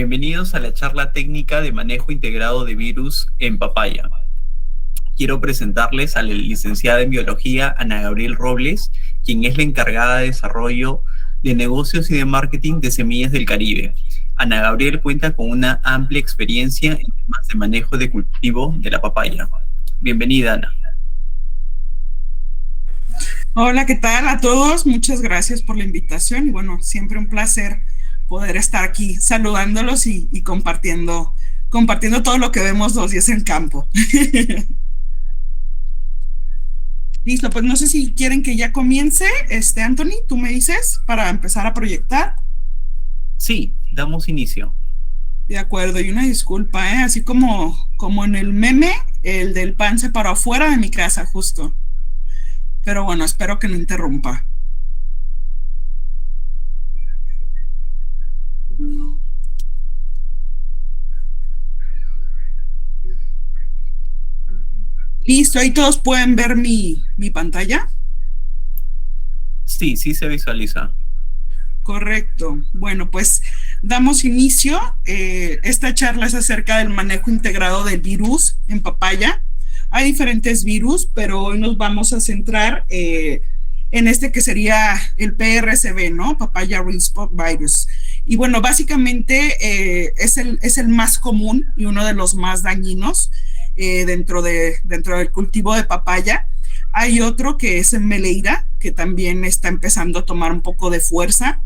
Bienvenidos a la charla técnica de manejo integrado de virus en papaya. Quiero presentarles a la licenciada en biología Ana Gabriel Robles, quien es la encargada de desarrollo de negocios y de marketing de Semillas del Caribe. Ana Gabriel cuenta con una amplia experiencia en temas de manejo de cultivo de la papaya. Bienvenida, Ana. Hola, ¿qué tal a todos? Muchas gracias por la invitación y bueno, siempre un placer poder estar aquí saludándolos y compartiendo todo lo que vemos los días en campo. Listo, pues no sé si quieren que ya comience, Anthony, tú me dices para empezar a proyectar. Sí, damos inicio. De acuerdo, y una disculpa, así como en el meme, el del pan se paró afuera de mi casa justo. Pero bueno, espero que no interrumpa. Listo, ahí todos pueden ver mi pantalla. Sí, sí se visualiza. Correcto. Bueno, pues damos inicio. Esta charla es acerca del manejo integrado del virus en papaya. Hay diferentes virus, pero hoy nos vamos a centrar en este que sería el PRCB, ¿no? Papaya Ring Spot Virus. Y bueno, básicamente es el más común y uno de los más dañinos dentro del cultivo de papaya. Hay otro que es en Meleira, que también está empezando a tomar un poco de fuerza.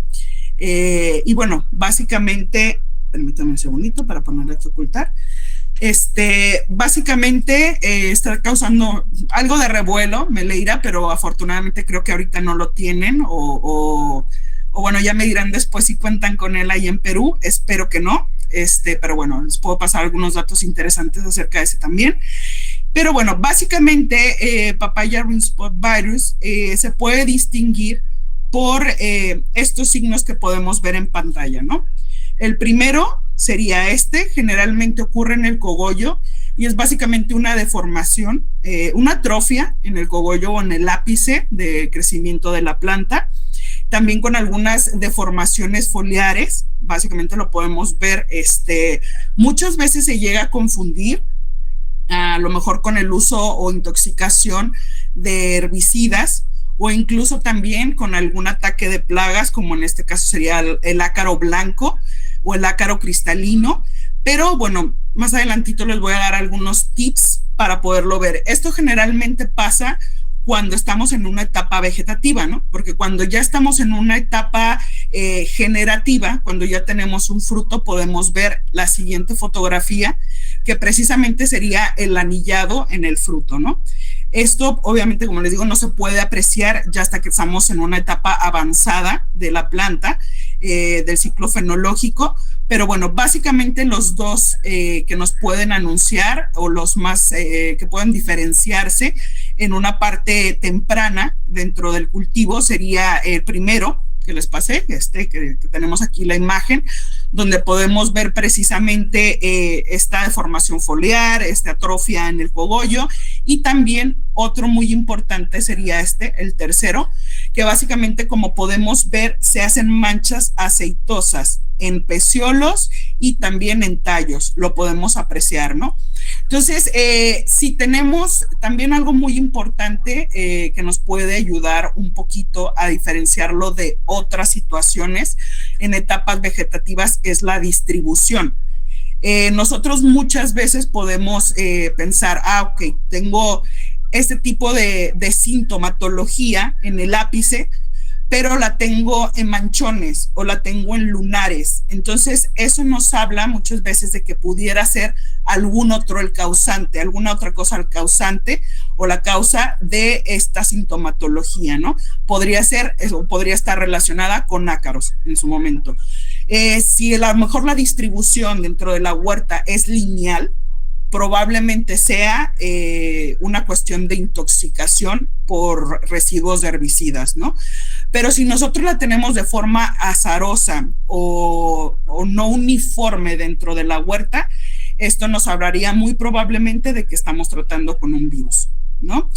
Y bueno, básicamente, permítame un segundito para ponerle a ocultar. Básicamente está causando algo de revuelo, Meleira, pero afortunadamente creo que ahorita no lo tienen o bueno, ya me dirán después si cuentan con él ahí en Perú, espero que no, pero bueno, les puedo pasar algunos datos interesantes acerca de ese también. Pero bueno, básicamente Papaya Ring Spot Virus se puede distinguir por estos signos que podemos ver en pantalla, ¿no? El primero sería generalmente ocurre en el cogollo y es básicamente una deformación, una atrofia en el cogollo o en el ápice de crecimiento de la planta, también con algunas deformaciones foliares, básicamente lo podemos ver, muchas veces se llega a confundir, a lo mejor con el uso o intoxicación de herbicidas, o incluso también con algún ataque de plagas, como en este caso sería el ácaro blanco o el ácaro cristalino. Pero bueno, más adelantito les voy a dar algunos tips para poderlo ver. Esto generalmente pasa cuando estamos en una etapa vegetativa, ¿no? Porque cuando ya estamos en una etapa generativa, cuando ya tenemos un fruto, podemos ver la siguiente fotografía, que precisamente sería el anillado en el fruto, ¿no? Esto, obviamente, como les digo, no se puede apreciar ya hasta que estamos en una etapa avanzada de la planta, del ciclo fenológico, pero bueno, básicamente los dos que nos pueden anunciar o los más que pueden diferenciarse en una parte temprana dentro del cultivo sería el primero, que les pasé, que tenemos aquí la imagen, donde podemos ver precisamente esta deformación foliar, esta atrofia en el cogollo, y también otro muy importante sería el tercero, que básicamente, como podemos ver, se hacen manchas aceitosas en peciolos y también en tallos, lo podemos apreciar, ¿no? Entonces, si tenemos también algo muy importante que nos puede ayudar un poquito a diferenciarlo de otras situaciones en etapas vegetativas, es la distribución. Nosotros muchas veces podemos pensar, ok, tengo este tipo de sintomatología en el ápice, pero la tengo en manchones o la tengo en lunares. Entonces, eso nos habla muchas veces de que pudiera ser algún otro el causante, alguna otra cosa el causante o la causa de esta sintomatología, ¿no? Podría ser, o podría estar relacionada con ácaros en su momento. Si a lo mejor la distribución dentro de la huerta es lineal, probablemente sea una cuestión de intoxicación por residuos de herbicidas, ¿no? Pero si nosotros la tenemos de forma azarosa o no uniforme dentro de la huerta, esto nos hablaría muy probablemente de que estamos tratando con un virus, ¿no?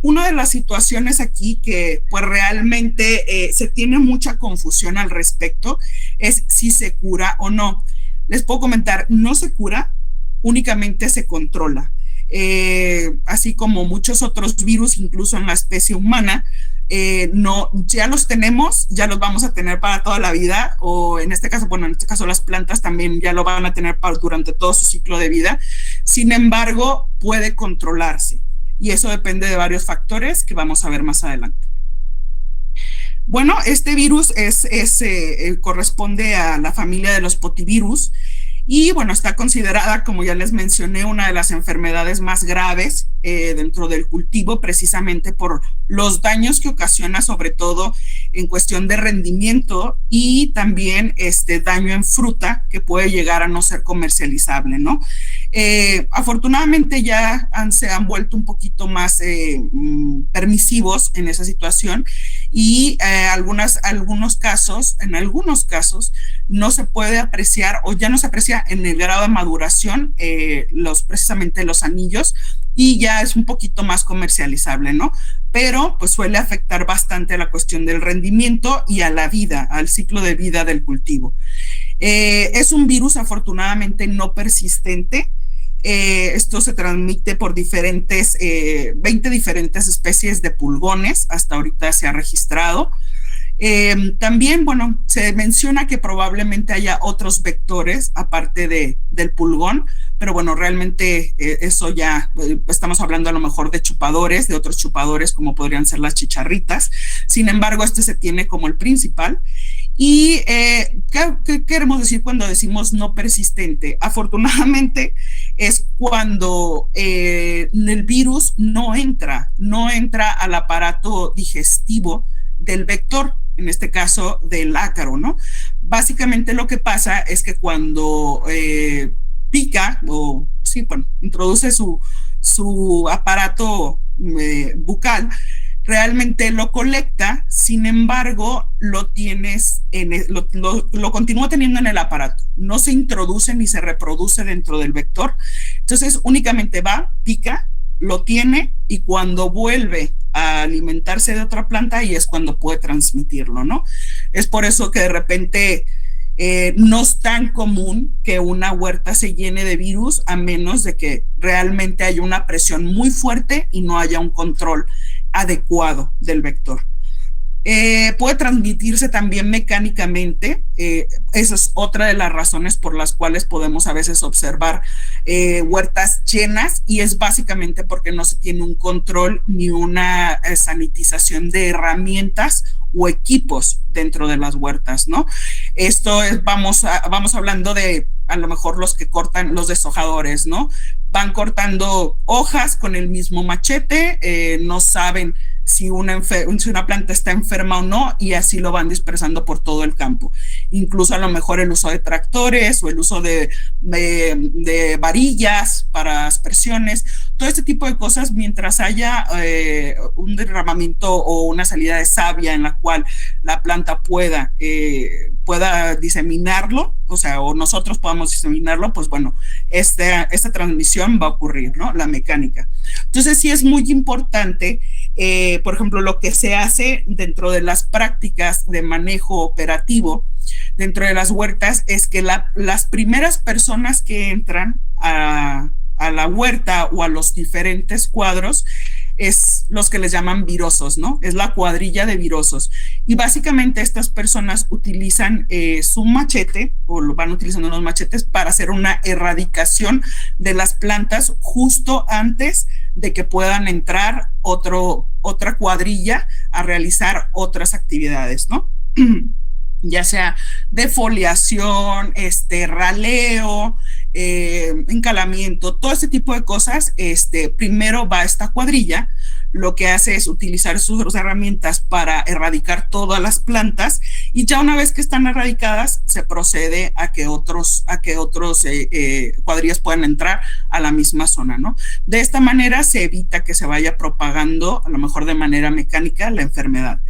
Una de las situaciones aquí que pues realmente se tiene mucha confusión al respecto es si se cura o no. Les puedo comentar, no se cura, únicamente se controla. Así como muchos otros virus, incluso en la especie humana, no, ya los tenemos, ya los vamos a tener para toda la vida, o en este caso, bueno, en este caso las plantas también ya lo van a tener durante todo su ciclo de vida. Sin embargo, puede controlarse y eso depende de varios factores que vamos a ver más adelante. Bueno, este virus corresponde a la familia de los potivirus y bueno, está considerada, como ya les mencioné, una de las enfermedades más graves dentro del cultivo, precisamente por los daños que ocasiona, sobre todo en cuestión de rendimiento y también daño en fruta que puede llegar a no ser comercializable, ¿no? Afortunadamente ya se han vuelto un poquito más permisivos en esa situación y en algunos casos no se puede apreciar o ya no se aprecia en el grado de maduración precisamente los anillos y ya es un poquito más comercializable, ¿no? Pero pues suele afectar bastante a la cuestión del rendimiento y a la vida, al ciclo de vida del cultivo. Es un virus afortunadamente no persistente. Esto se transmite por 20 diferentes especies de pulgones, hasta ahorita se ha registrado. También, bueno, se menciona que probablemente haya otros vectores aparte del pulgón, pero bueno, realmente eso ya estamos hablando a lo mejor de chupadores, de otros chupadores como podrían ser las chicharritas. Sin embargo, se tiene como el principal. Y ¿qué queremos decir cuando decimos no persistente? Afortunadamente es cuando el virus no entra al aparato digestivo del vector, en este caso del ácaro, ¿no? Básicamente lo que pasa es que cuando pica o sí, bueno, introduce su aparato bucal, realmente lo colecta, sin embargo, lo continúa teniendo en el aparato, no se introduce ni se reproduce dentro del vector, entonces únicamente va, pica, lo tiene y cuando vuelve a alimentarse de otra planta y es cuando puede transmitirlo, ¿no? Es por eso que de repente no es tan común que una huerta se llene de virus a menos de que realmente haya una presión muy fuerte y no haya un control adecuado del vector. Puede transmitirse también mecánicamente. Esa es otra de las razones por las cuales podemos a veces observar huertas llenas y es básicamente porque no se tiene un control ni una sanitización de herramientas o equipos dentro de las huertas, ¿no? Esto es, vamos hablando de a lo mejor los que cortan, los deshojadores, ¿no? Van cortando hojas con el mismo machete, no saben si una planta está enferma o no y así lo van dispersando por todo el campo. Incluso a lo mejor el uso de tractores o el uso de varillas para aspersiones, todo este tipo de cosas, mientras haya un derramamiento o una salida de savia en la cual la planta pueda diseminarlo, o sea, o nosotros podamos diseminarlo, pues bueno, esta transmisión va a ocurrir, ¿no? La mecánica. Entonces sí es muy importante, por ejemplo, lo que se hace dentro de las prácticas de manejo operativo dentro de las huertas es que las primeras personas que entran a la huerta o a los diferentes cuadros es los que les llaman virosos, ¿no? Es la cuadrilla de virosos. Y básicamente estas personas utilizan su machete o lo van utilizando los machetes para hacer una erradicación de las plantas justo antes de que puedan entrar otra cuadrilla a realizar otras actividades, ¿no? Ya sea defoliación, raleo, encalamiento, todo este tipo de cosas. Primero va esta cuadrilla, lo que hace es utilizar sus herramientas para erradicar todas las plantas y ya una vez que están erradicadas se procede a que otros cuadrillas puedan entrar a la misma zona, ¿no? De esta manera se evita que se vaya propagando, a lo mejor de manera mecánica, la enfermedad.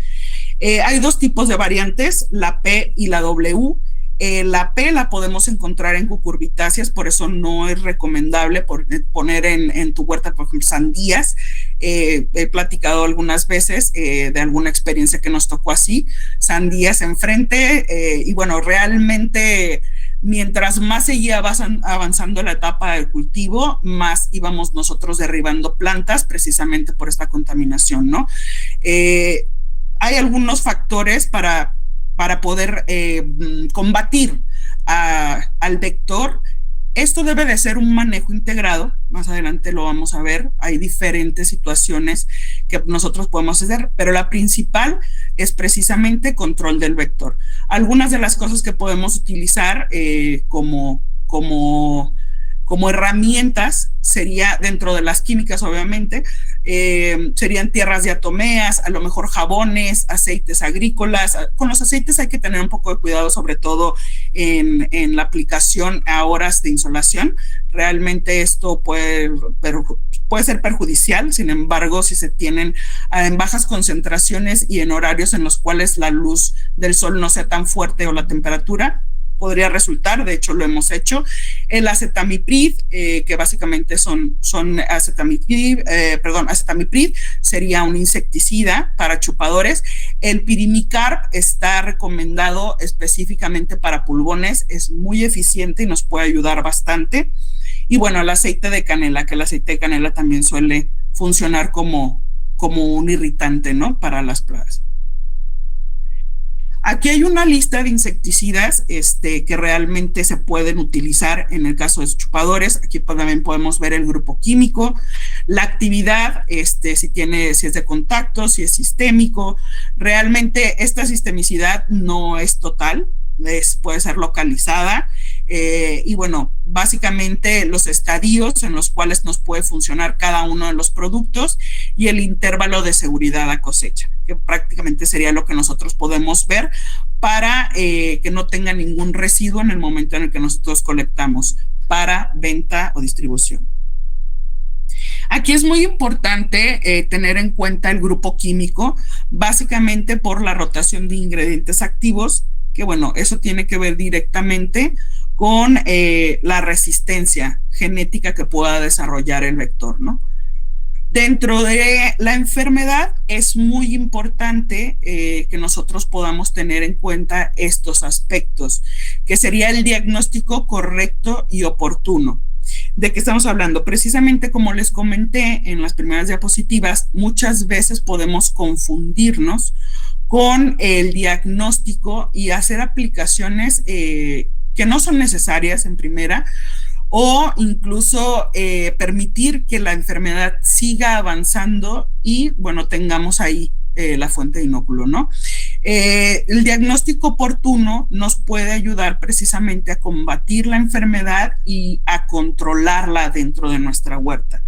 Hay dos tipos de variantes, la P y la W. La P la podemos encontrar en cucurbitáceas, por eso no es recomendable poner en tu huerta, por ejemplo, sandías. He platicado algunas veces de alguna experiencia que nos tocó así, sandías enfrente, y bueno, realmente mientras más seguía avanzando la etapa del cultivo, más íbamos nosotros derribando plantas precisamente por esta contaminación, ¿no? Hay algunos factores para poder combatir al vector. Esto debe de ser un manejo integrado, más adelante lo vamos a ver, hay diferentes situaciones que nosotros podemos hacer, pero la principal es precisamente control del vector. Algunas de las cosas que podemos utilizar como herramientas sería, dentro de las químicas obviamente, serían tierras diatomeas, a lo mejor jabones, aceites agrícolas. Con los aceites hay que tener un poco de cuidado, sobre todo en la aplicación a horas de insolación. Realmente esto puede ser perjudicial, sin embargo, si se tienen en bajas concentraciones y en horarios en los cuales la luz del sol no sea tan fuerte o la temperatura, podría resultar, de hecho lo hemos hecho. El acetamiprid, que básicamente son acetamiprid, sería un insecticida para chupadores. El pirimicarb está recomendado específicamente para pulgones, es muy eficiente y nos puede ayudar bastante. Y bueno, el aceite de canela, que el aceite de canela también suele funcionar como un irritante, ¿no? Para las plagas. Aquí hay una lista de insecticidas que realmente se pueden utilizar en el caso de chupadores. Aquí también podemos ver el grupo químico, la actividad, si es de contacto, si es sistémico. Realmente esta sistemicidad no es total, puede ser localizada. Y bueno, básicamente los estadios en los cuales nos puede funcionar cada uno de los productos y el intervalo de seguridad a cosecha, que prácticamente sería lo que nosotros podemos ver para que no tenga ningún residuo en el momento en el que nosotros colectamos para venta o distribución. Aquí es muy importante tener en cuenta el grupo químico, básicamente por la rotación de ingredientes activos, que bueno, eso tiene que ver directamente con la resistencia genética que pueda desarrollar el vector, ¿no? Dentro de la enfermedad es muy importante que nosotros podamos tener en cuenta estos aspectos, que sería el diagnóstico correcto y oportuno. ¿De qué estamos hablando? Precisamente como les comenté en las primeras diapositivas, muchas veces podemos confundirnos con el diagnóstico y hacer aplicaciones que no son necesarias en primera, o incluso permitir que la enfermedad siga avanzando y, bueno, tengamos ahí la fuente de inóculo, ¿no? El diagnóstico oportuno nos puede ayudar precisamente a combatir la enfermedad y a controlarla dentro de nuestra huerta.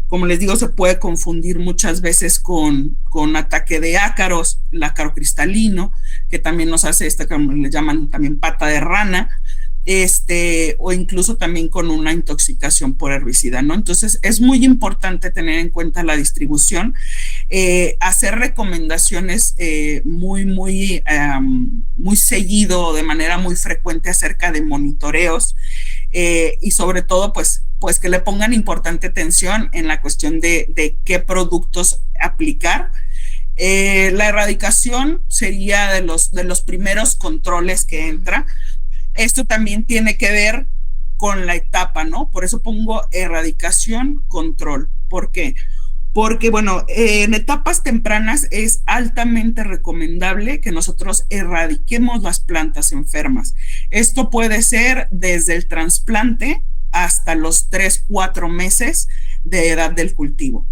Como les digo, se puede confundir muchas veces con ataque de ácaros, el ácaro cristalino, que también nos hace que le llaman también pata de rana, o incluso también con una intoxicación por herbicida, ¿no? Entonces es muy importante tener en cuenta la distribución, hacer recomendaciones muy seguido, de manera muy frecuente acerca de monitoreos, y sobre todo pues que le pongan importante atención en la cuestión de qué productos aplicar. La erradicación sería de los primeros controles que entra. Esto también tiene que ver con la etapa, ¿no? Por eso pongo erradicación, control. ¿Por qué? Porque, bueno, en etapas tempranas es altamente recomendable que nosotros erradiquemos las plantas enfermas. Esto puede ser desde el trasplante hasta los 3-4 meses de edad del cultivo.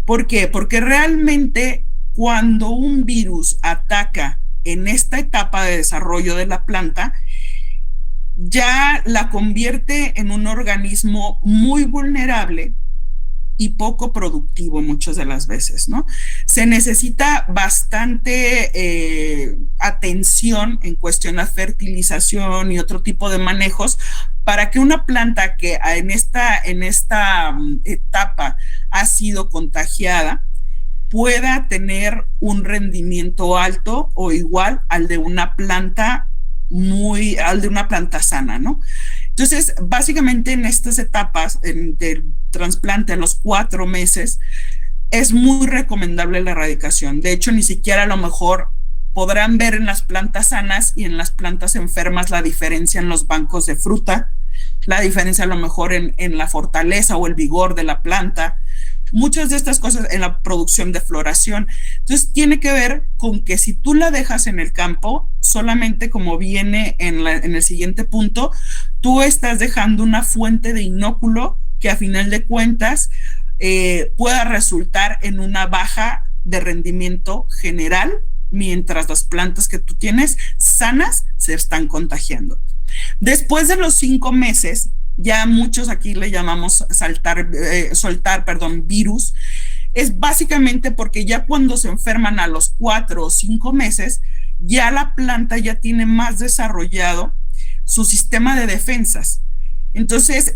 ¿Por qué? Porque realmente cuando un virus ataca en esta etapa de desarrollo de la planta, ya la convierte en un organismo muy vulnerable y poco productivo muchas de las veces, ¿no? Se necesita bastante atención en cuestión a fertilización y otro tipo de manejos para que una planta que en esta etapa ha sido contagiada pueda tener un rendimiento alto o igual al de una planta al de una planta sana, ¿no? Entonces, básicamente en estas etapas del trasplante a los 4 meses, es muy recomendable la erradicación. De hecho, ni siquiera a lo mejor podrán ver en las plantas sanas y en las plantas enfermas la diferencia en los bancos de fruta, la diferencia a lo mejor en la fortaleza o el vigor de la planta, muchas de estas cosas en la producción de floración. Entonces tiene que ver con que si tú la dejas en el campo, solamente como viene en el siguiente punto, tú estás dejando una fuente de inóculo que a final de cuentas pueda resultar en una baja de rendimiento general, mientras las plantas que tú tienes sanas se están contagiando. Después de los 5 meses, ya muchos aquí le llamamos soltar virus, es básicamente porque ya cuando se enferman a los 4 o 5 meses, ya la planta ya tiene más desarrollado su sistema de defensas. Entonces,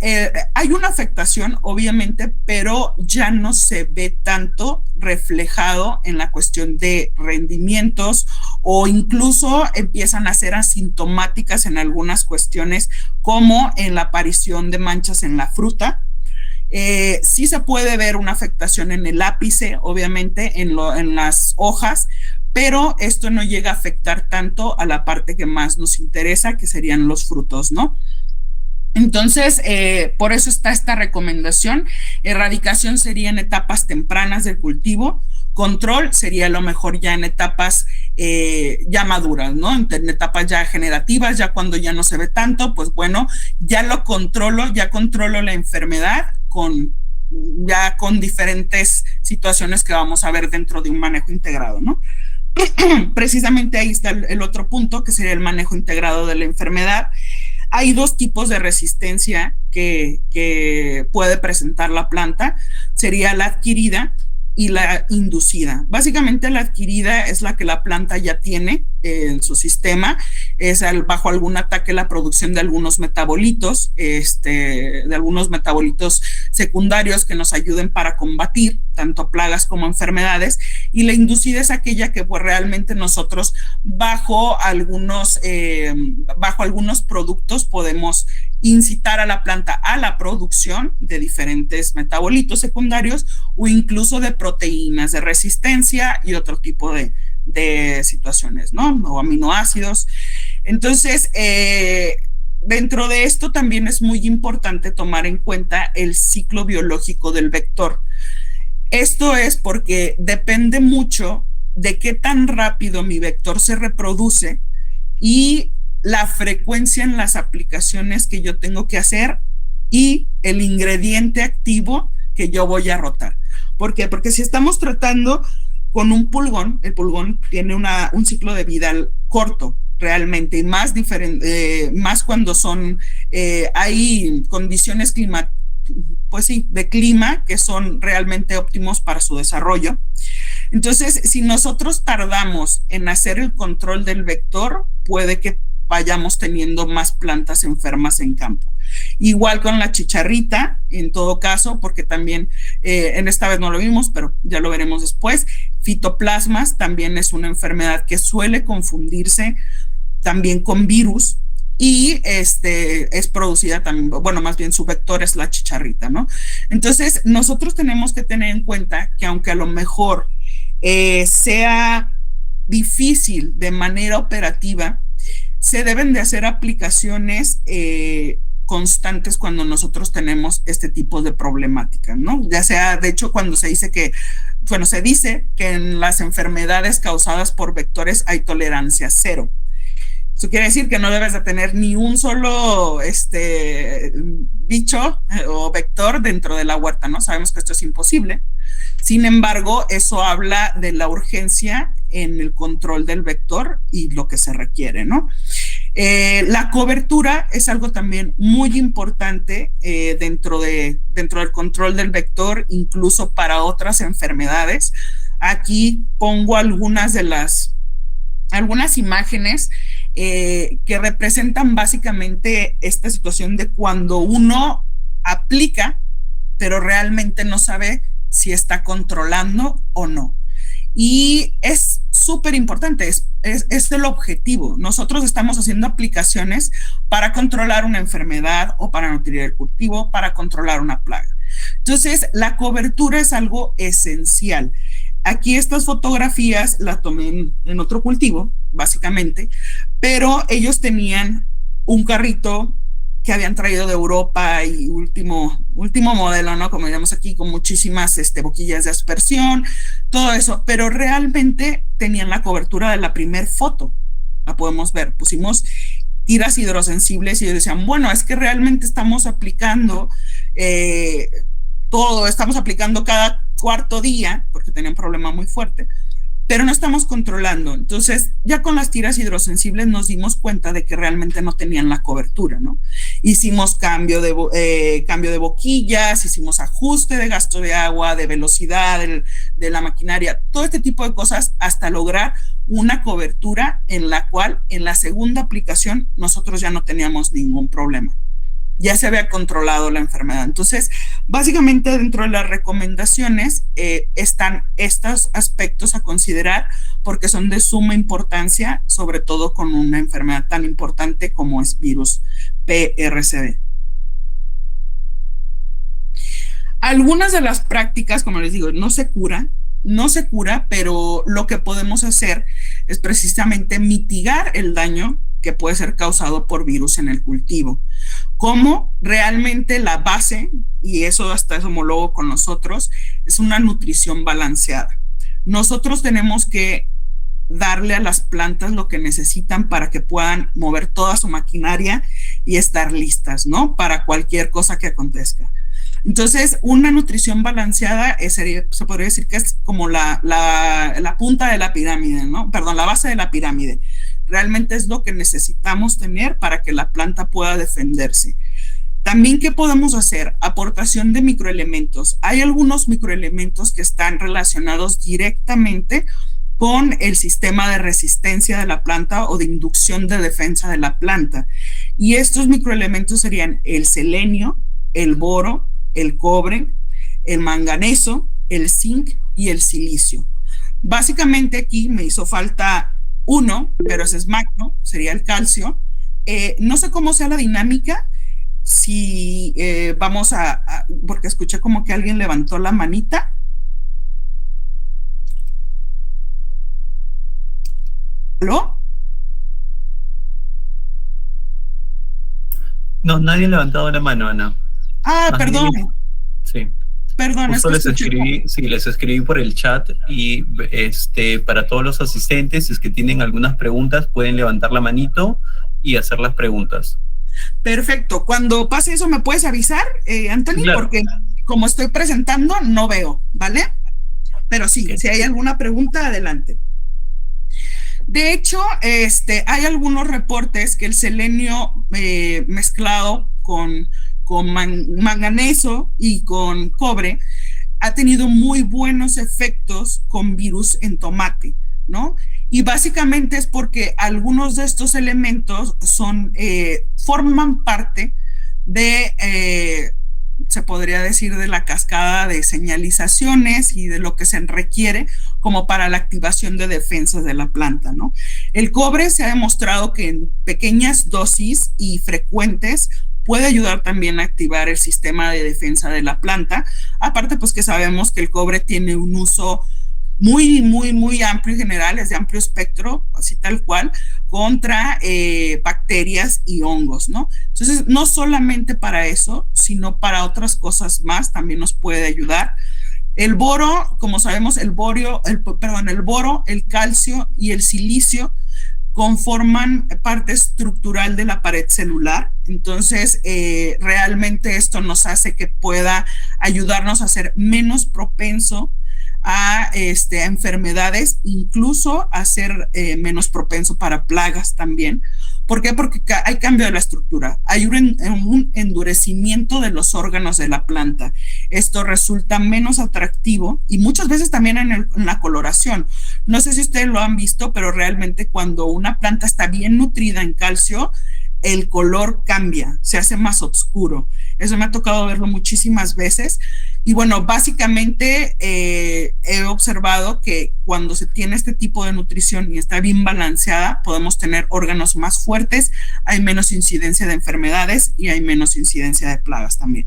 hay una afectación, obviamente, pero ya no se ve tanto reflejado en la cuestión de rendimientos, o incluso empiezan a ser asintomáticas en algunas cuestiones, como en la aparición de manchas en la fruta. Sí se puede ver una afectación en el ápice, obviamente, en las hojas, pero esto no llega a afectar tanto a la parte que más nos interesa, que serían los frutos, ¿no? Entonces, por eso está esta recomendación. Erradicación sería en etapas tempranas del cultivo, control sería a lo mejor ya en etapas ya maduras, ¿no? En etapas ya generativas, ya cuando ya no se ve tanto, pues bueno, ya controlo la enfermedad con diferentes situaciones que vamos a ver dentro de un manejo integrado, ¿no? Precisamente ahí está el otro punto, que sería el manejo integrado de la enfermedad. Hay 2 tipos de resistencia que puede presentar la planta, sería la adquirida y la inducida. Básicamente la adquirida es la que la planta ya tiene en su sistema, es bajo algún ataque la producción de algunos metabolitos, de algunos metabolitos secundarios que nos ayuden para combatir tanto plagas como enfermedades, y la inducida es aquella que pues realmente nosotros bajo algunos productos podemos incitar a la planta a la producción de diferentes metabolitos secundarios o incluso de proteínas de resistencia y otro tipo de situaciones, ¿no? O aminoácidos. Entonces, dentro de esto también es muy importante tomar en cuenta el ciclo biológico del vector. Esto es porque depende mucho de qué tan rápido mi vector se reproduce y la frecuencia en las aplicaciones que yo tengo que hacer y el ingrediente activo que yo voy a rotar. ¿Por qué? Porque si estamos tratando con un pulgón, el pulgón tiene un ciclo de vida corto realmente, y más cuando hay condiciones de clima que son realmente óptimos para su desarrollo. Entonces, si nosotros tardamos en hacer el control del vector, puede que vayamos teniendo más plantas enfermas en campo. Igual con la chicharrita, en todo caso, porque también en esta vez no lo vimos, pero ya lo veremos después. Fitoplasmas también es una enfermedad que suele confundirse también con virus, y es producida también, bueno, más bien su vector es la chicharrita, ¿no? Entonces, nosotros tenemos que tener en cuenta que aunque a lo mejor sea difícil de manera operativa, se deben de hacer aplicaciones constantes cuando nosotros tenemos este tipo de problemática, ¿no? Ya sea, de hecho, cuando se dice que en las enfermedades causadas por vectores hay tolerancia cero. Eso quiere decir que no debes de tener ni un solo bicho o vector dentro de la huerta, ¿no? Sabemos que esto es imposible. Sin embargo, eso habla de la urgencia en el control del vector y lo que se requiere, ¿no? La cobertura es algo también muy importante dentro del control del vector, incluso para otras enfermedades. Aquí pongo algunas imágenes que representan básicamente esta situación de cuando uno aplica, pero realmente no sabe si está controlando o no. Y es súper importante, es el objetivo. Nosotros estamos haciendo aplicaciones para controlar una enfermedad o para nutrir el cultivo, para controlar una plaga. Entonces, la cobertura es algo esencial. Aquí estas fotografías las tomé en otro cultivo, básicamente, pero ellos tenían un carrito que habían traído de Europa y último modelo, ¿no? Como digamos aquí, con muchísimas boquillas de aspersión, todo eso, pero realmente tenían la cobertura de la primer foto, la podemos ver, pusimos tiras hidrosensibles y ellos decían, bueno, es que realmente estamos aplicando todo, estamos aplicando cada cuarto día, porque tenía un problema muy fuerte, pero no estamos controlando. Entonces, ya con las tiras hidrosensibles nos dimos cuenta de que realmente no tenían la cobertura, ¿no? Hicimos cambio de boquillas, hicimos ajuste de gasto de agua, de velocidad de la maquinaria, todo este tipo de cosas hasta lograr una cobertura en la cual en la segunda aplicación nosotros ya no teníamos ningún problema. Ya se había controlado la enfermedad. Entonces, básicamente dentro de las recomendaciones están estos aspectos a considerar porque son de suma importancia, sobre todo con una enfermedad tan importante como es virus PRCD. Algunas de las prácticas, como les digo, no se cura, pero lo que podemos hacer es precisamente mitigar el daño que puede ser causado por virus en el cultivo. Como realmente la base, y eso hasta es homólogo con nosotros, es una nutrición balanceada. Nosotros tenemos que darle a las plantas lo que necesitan para que puedan mover toda su maquinaria y estar listas, ¿no? Para cualquier cosa que acontezca. Entonces, una nutrición balanceada se podría decir que es como la punta de la pirámide, ¿no? Perdón, la base de la pirámide. Realmente es lo que necesitamos tener para que la planta pueda defenderse. También, ¿qué podemos hacer? Aportación de microelementos. Hay algunos microelementos que están relacionados directamente con el sistema de resistencia de la planta o de inducción de defensa de la planta. Y estos microelementos serían el selenio, el boro, el cobre, el manganeso, el zinc y el silicio. Básicamente aquí me hizo falta uno, pero ese es magno, sería el calcio. No sé cómo sea la dinámica, si vamos porque escuché como que alguien levantó la manita. ¿Aló? No, nadie ha levantado la mano, Ana. Ah, Más perdón. bien, sí. Perdón, Justo les escribí por el chat y para todos los asistentes, si es que tienen algunas preguntas, pueden levantar la manito y hacer las preguntas. Perfecto. Cuando pase eso, ¿me puedes avisar, Anthony? Claro. Porque como estoy presentando, no veo, ¿vale? Pero sí, si hay alguna pregunta, adelante. De hecho, hay algunos reportes que el selenio mezclado con manganeso y con cobre ha tenido muy buenos efectos con virus en tomate, ¿no? Y básicamente es porque algunos de estos elementos forman parte de, se podría decir, de la cascada de señalizaciones y de lo que se requiere como para la activación de defensas de la planta, ¿no? El cobre se ha demostrado que en pequeñas dosis y frecuentes puede ayudar también a activar el sistema de defensa de la planta. Aparte, pues que sabemos que el cobre tiene un uso muy, muy, muy amplio y general, es de amplio espectro, así tal cual, contra bacterias y hongos, ¿no? Entonces, no solamente para eso, sino para otras cosas más también nos puede ayudar. El boro, como sabemos, el boro, el calcio y el silicio conforman parte estructural de la pared celular. Entonces, realmente esto nos hace que pueda ayudarnos a ser menos propenso a enfermedades, incluso a ser menos propenso para plagas también. ¿Por qué? Porque hay cambio de la estructura, hay un endurecimiento de los órganos de la planta. Esto resulta menos atractivo y muchas veces también en la coloración. No sé si ustedes lo han visto, pero realmente cuando una planta está bien nutrida en calcio, el color cambia, se hace más oscuro. Eso me ha tocado verlo muchísimas veces. Y bueno, básicamente he observado que cuando se tiene este tipo de nutrición y está bien balanceada, podemos tener órganos más fuertes, hay menos incidencia de enfermedades y hay menos incidencia de plagas también.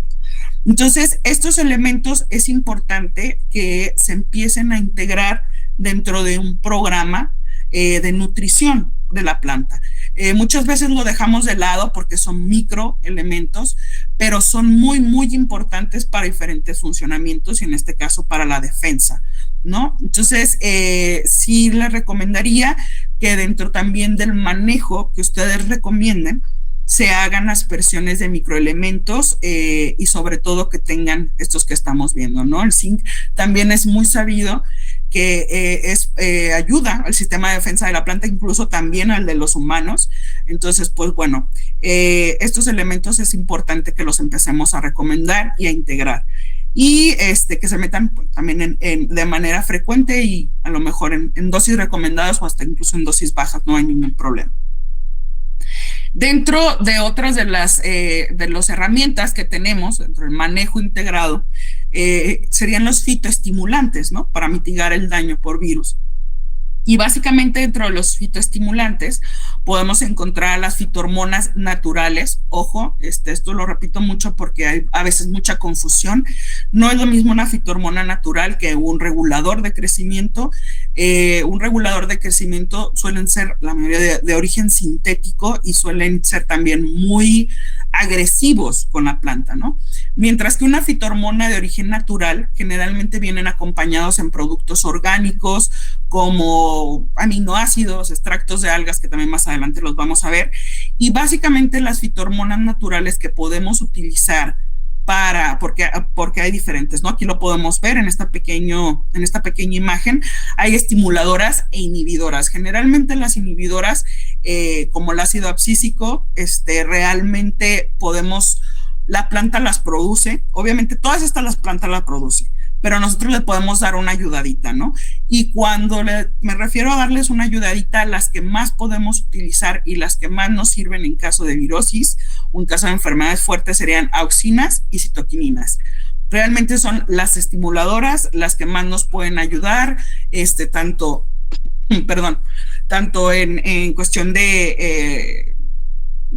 Entonces, estos elementos es importante que se empiecen a integrar dentro de un programa de nutrición de la planta. Muchas veces lo dejamos de lado porque son microelementos, pero son muy, muy importantes para diferentes funcionamientos y en este caso para la defensa, ¿no? Entonces, sí les recomendaría que dentro también del manejo que ustedes recomienden, se hagan aspersiones de microelementos y sobre todo que tengan estos que estamos viendo, ¿no? El zinc también es muy sabido que ayuda al sistema de defensa de la planta, incluso también al de los humanos. Entonces, pues bueno, estos elementos es importante que los empecemos a recomendar y a integrar. Y que se metan también de manera frecuente y a lo mejor en dosis recomendadas o hasta incluso en dosis bajas, no hay ningún problema. Dentro de otras de las herramientas que tenemos dentro del manejo integrado, serían los fitoestimulantes, ¿no? Para mitigar el daño por virus. Y básicamente dentro de los fitoestimulantes podemos encontrar las fitohormonas naturales. Ojo, esto lo repito mucho porque hay a veces mucha confusión. No es lo mismo una fitohormona natural que un regulador de crecimiento. Un regulador de crecimiento suelen ser la mayoría de origen sintético y suelen ser también muy agresivos con la planta, ¿no? Mientras que una fitohormona de origen natural generalmente vienen acompañados en productos orgánicos como aminoácidos, extractos de algas, que también más adelante los vamos a ver, y básicamente las fitohormonas naturales que podemos utilizar porque hay diferentes, ¿no? Aquí lo podemos ver en esta pequeña imagen, hay estimuladoras e inhibidoras. Generalmente las inhibidoras, como el ácido abscísico, realmente la planta las produce, obviamente todas estas las plantas las producen, pero nosotros le podemos dar una ayudadita, ¿no? Y cuando me refiero a darles una ayudadita, las que más podemos utilizar y las que más nos sirven en caso de virosis o en caso de enfermedades fuertes serían auxinas y citoquininas. Realmente son las estimuladoras las que más nos pueden ayudar, tanto en cuestión de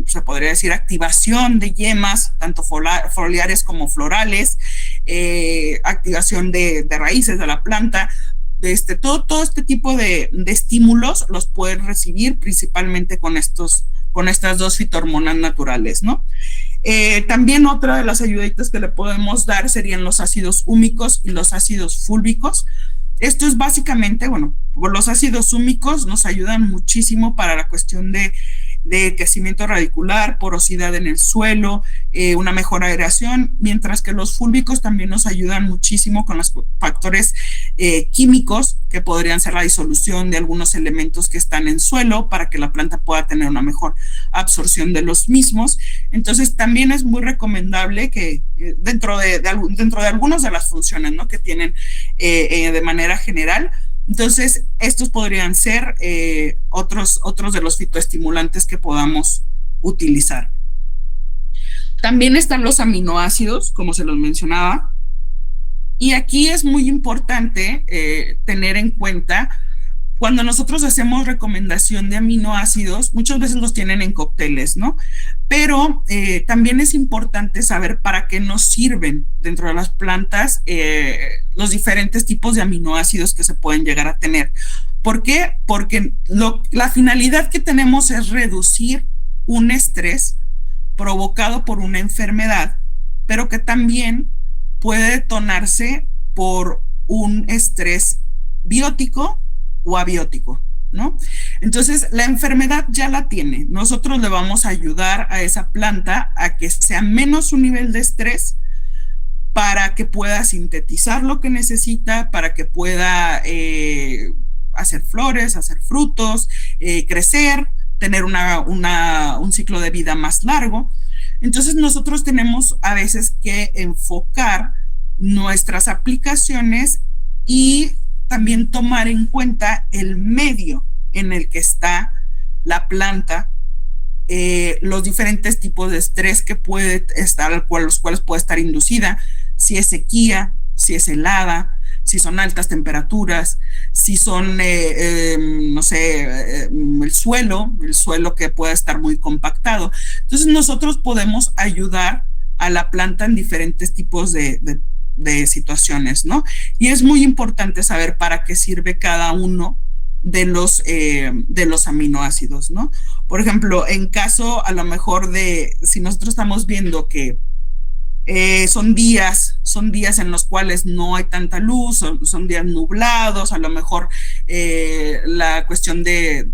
se podría decir activación de yemas, tanto foliares como florales, activación de raíces de la planta. Todo este tipo de estímulos los pueden recibir principalmente con estas dos fitohormonas naturales, ¿no? También otra de las ayuditas que le podemos dar serían los ácidos húmicos y los ácidos fúlvicos. Esto es básicamente, bueno, los ácidos húmicos nos ayudan muchísimo para la cuestión de crecimiento radicular, porosidad en el suelo, una mejor aireación, mientras que los fúlvicos también nos ayudan muchísimo con los factores químicos que podrían ser la disolución de algunos elementos que están en suelo para que la planta pueda tener una mejor absorción de los mismos. Entonces también es muy recomendable que dentro de algunas de las funciones, ¿no?, que tienen de manera general. Entonces, estos podrían ser otros de los fitoestimulantes que podamos utilizar. También están los aminoácidos, como se los mencionaba, y aquí es muy importante tener en cuenta, cuando nosotros hacemos recomendación de aminoácidos, muchas veces los tienen en cócteles, ¿no? Pero también es importante saber para qué nos sirven dentro de las plantas los diferentes tipos de aminoácidos que se pueden llegar a tener. ¿Por qué? Porque la finalidad que tenemos es reducir un estrés provocado por una enfermedad, pero que también puede detonarse por un estrés biótico o abiótico, ¿no? Entonces, la enfermedad ya la tiene. Nosotros le vamos a ayudar a esa planta a que sea menos su nivel de estrés para que pueda sintetizar lo que necesita, para que pueda hacer flores, hacer frutos, crecer, tener un ciclo de vida más largo. Entonces, nosotros tenemos a veces que enfocar nuestras aplicaciones y también tomar en cuenta el medio en el que está la planta los diferentes tipos de estrés que puede estar, los cuales puede estar inducida, si es sequía, si es helada, si son altas temperaturas, si son, no sé, el suelo que puede estar muy compactado. Entonces nosotros podemos ayudar a la planta en diferentes tipos de situaciones, ¿no? Y es muy importante saber para qué sirve cada uno de los aminoácidos, ¿no? Por ejemplo, en caso a lo mejor si nosotros estamos viendo que son días en los cuales no hay tanta luz, son días nublados, a lo mejor la cuestión de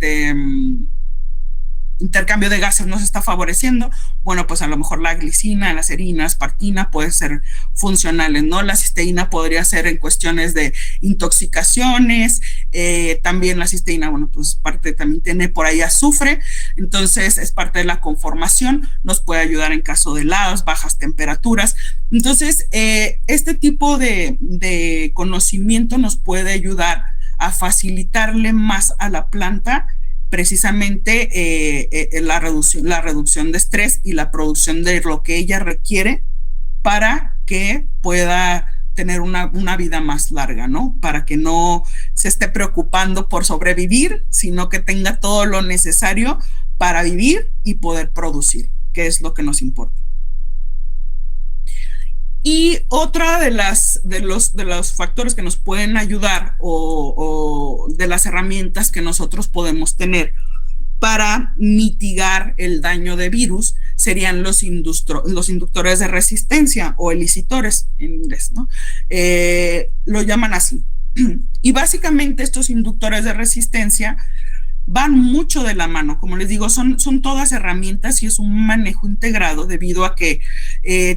intercambio de gases no se está favoreciendo, bueno, pues a lo mejor la glicina, la serina, aspartina pueden ser funcionales, ¿no? La cisteína podría ser en cuestiones de intoxicaciones, también la cisteína, bueno, pues también tiene por ahí azufre, entonces es parte de la conformación, nos puede ayudar en caso de heladas, bajas temperaturas. Entonces, este tipo de conocimiento nos puede ayudar a facilitarle más a la planta precisamente la reducción de estrés y la producción de lo que ella requiere para que pueda tener una vida más larga, ¿no? Para que no se esté preocupando por sobrevivir, sino que tenga todo lo necesario para vivir y poder producir, que es lo que nos importa. Y otra de los factores que nos pueden ayudar o de las herramientas que nosotros podemos tener para mitigar el daño de virus serían los inductores de resistencia o elicitores en inglés, ¿no? Lo llaman así. Y básicamente estos inductores de resistencia van mucho de la mano, como les digo, son todas herramientas y es un manejo integrado debido a que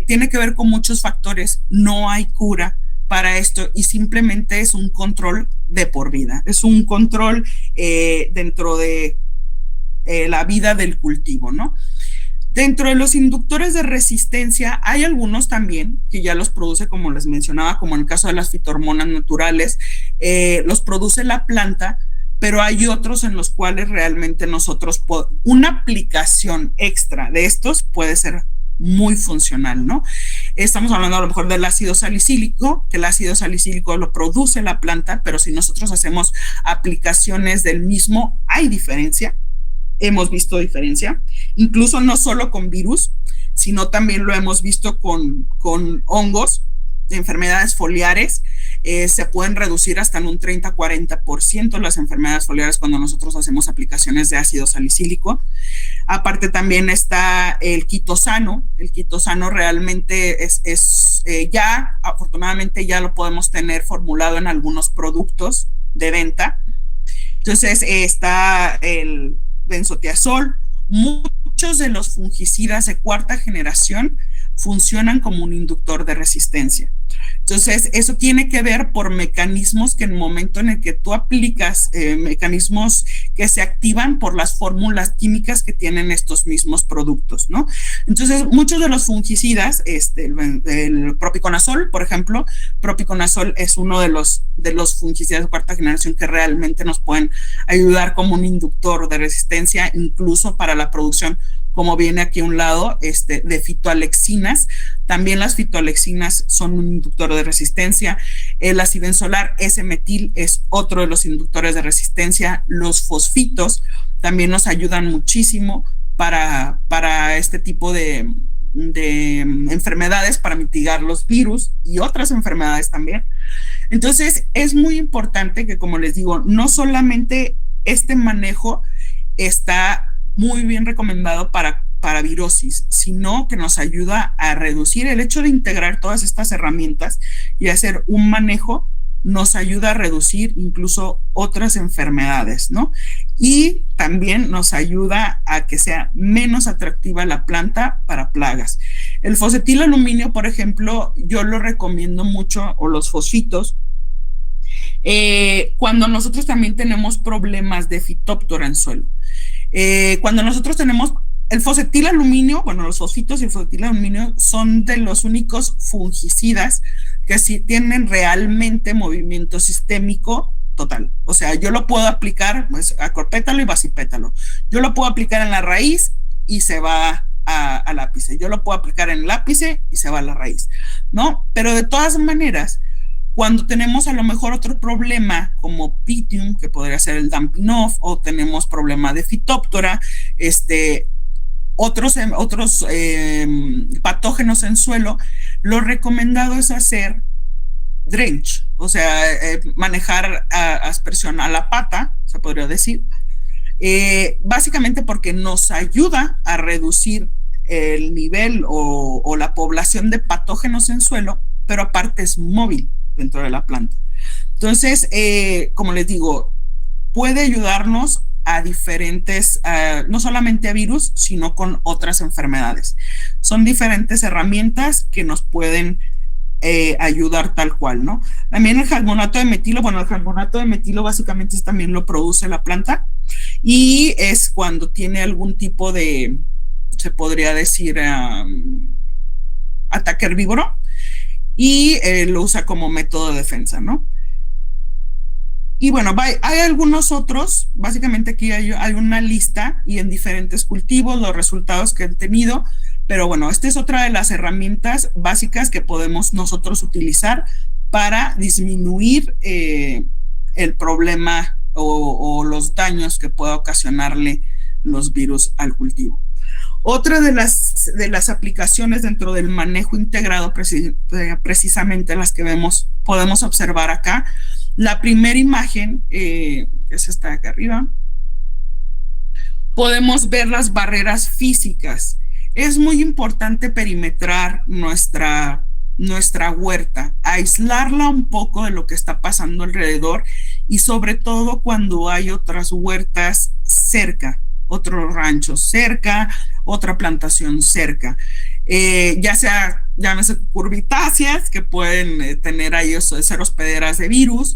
tiene que ver con muchos factores, no hay cura para esto y simplemente es un control de por vida, es un control dentro de la vida del cultivo, ¿no? Dentro de los inductores de resistencia hay algunos también que ya los produce, como les mencionaba, como en el caso de las fitohormonas naturales, los produce la planta, pero hay otros en los cuales realmente una aplicación extra de estos puede ser muy funcional, ¿no? Estamos hablando a lo mejor del ácido salicílico, que el ácido salicílico lo produce la planta, pero si nosotros hacemos aplicaciones del mismo, hay diferencia, hemos visto diferencia, incluso no solo con virus, sino también lo hemos visto con hongos, enfermedades foliares, se pueden reducir hasta en un 30-40% las enfermedades foliares cuando nosotros hacemos aplicaciones de ácido salicílico. Aparte también está el quitosano. El quitosano realmente ya, afortunadamente ya lo podemos tener formulado en algunos productos de venta. Entonces está el benzotiazol. Muchos de los fungicidas de cuarta generación funcionan como un inductor de resistencia. Entonces, eso tiene que ver por mecanismos que en el momento en el que tú aplicas, mecanismos que se activan por las fórmulas químicas que tienen estos mismos productos, ¿no? Entonces, muchos de los fungicidas, el propiconazol, por ejemplo, propiconazol es uno de los fungicidas de cuarta generación que realmente nos pueden ayudar como un inductor de resistencia, incluso para la producción, como viene aquí a un lado, de fitoalexinas. También las fitoalexinas son un inductor de resistencia. El acibenzolar S-metil es otro de los inductores de resistencia. Los fosfitos también nos ayudan muchísimo para este tipo de enfermedades, para mitigar los virus y otras enfermedades también. Entonces, es muy importante que, como les digo, no solamente este manejo está muy bien recomendado para virosis, sino que nos ayuda a reducir el hecho de integrar todas estas herramientas y hacer un manejo, nos ayuda a reducir incluso otras enfermedades, ¿no? Y también nos ayuda a que sea menos atractiva la planta para plagas. El fosfetilaluminio, por ejemplo, yo lo recomiendo mucho, o los fosfitos, cuando nosotros también tenemos problemas de fitóptora en suelo. Cuando nosotros tenemos el fosfetilaluminio, bueno, los fosfitos y el fosfetilaluminio son de los únicos fungicidas que sí tienen realmente movimiento sistémico total. O sea, yo lo puedo aplicar, pues, a corpétalo y basipétalo. Yo lo puedo aplicar en la raíz y se va al ápice. Yo lo puedo aplicar en el ápice y se va a la raíz, ¿no? Pero de todas maneras, cuando tenemos a lo mejor otro problema como Pythium, que podría ser el Damping Off, o tenemos problema de Phytophthora, otros patógenos en suelo, lo recomendado es hacer drench, o sea, manejar aspersión a la pata, se podría decir, básicamente porque nos ayuda a reducir el nivel o la población de patógenos en suelo, pero aparte es móvil dentro de la planta. Entonces, como les digo, puede ayudarnos a diferentes, no solamente a virus, sino con otras enfermedades. Son diferentes herramientas que nos pueden ayudar tal cual, ¿no? También el carbonato de metilo, bueno, el carbonato de metilo básicamente también lo produce la planta y es cuando tiene algún tipo de, se podría decir, ataque herbívoro y lo usa como método de defensa, ¿no? Y bueno, hay algunos otros, básicamente aquí hay una lista y en diferentes cultivos los resultados que han tenido, pero bueno, esta es otra de las herramientas básicas que podemos nosotros utilizar para disminuir el problema o los daños que pueda ocasionarle los virus al cultivo. Otra de las aplicaciones dentro del manejo integrado, precisamente las que podemos observar acá. La primera imagen, que es esta de acá arriba, podemos ver las barreras físicas. Es muy importante perimetrar nuestra huerta, aislarla un poco de lo que está pasando alrededor y sobre todo cuando hay otras huertas cerca, otros ranchos cerca, otra plantación cerca. Ya sea, llámese curvitáceas, que pueden tener ahí ser hospederas de virus,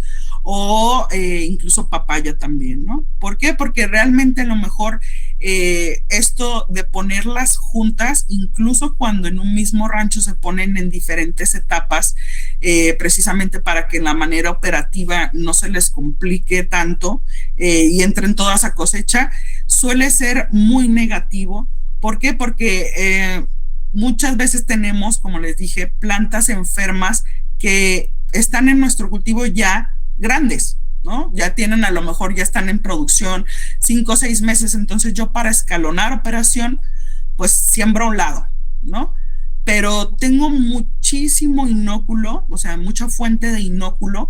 o incluso papaya también, ¿no? ¿Por qué? Porque realmente a lo mejor esto de ponerlas juntas, incluso cuando en un mismo rancho se ponen en diferentes etapas, precisamente para que en la manera operativa no se les complique tanto y entren todas a cosecha, suele ser muy negativo. ¿Por qué? Porque muchas veces tenemos, como les dije, plantas enfermas que están en nuestro cultivo ya grandes, ¿no? Ya tienen, a lo mejor ya están en producción 5 o 6 meses, entonces yo para escalonar operación, pues siembro a un lado, ¿no? Pero tengo muchísimo inóculo, o sea, mucha fuente de inóculo,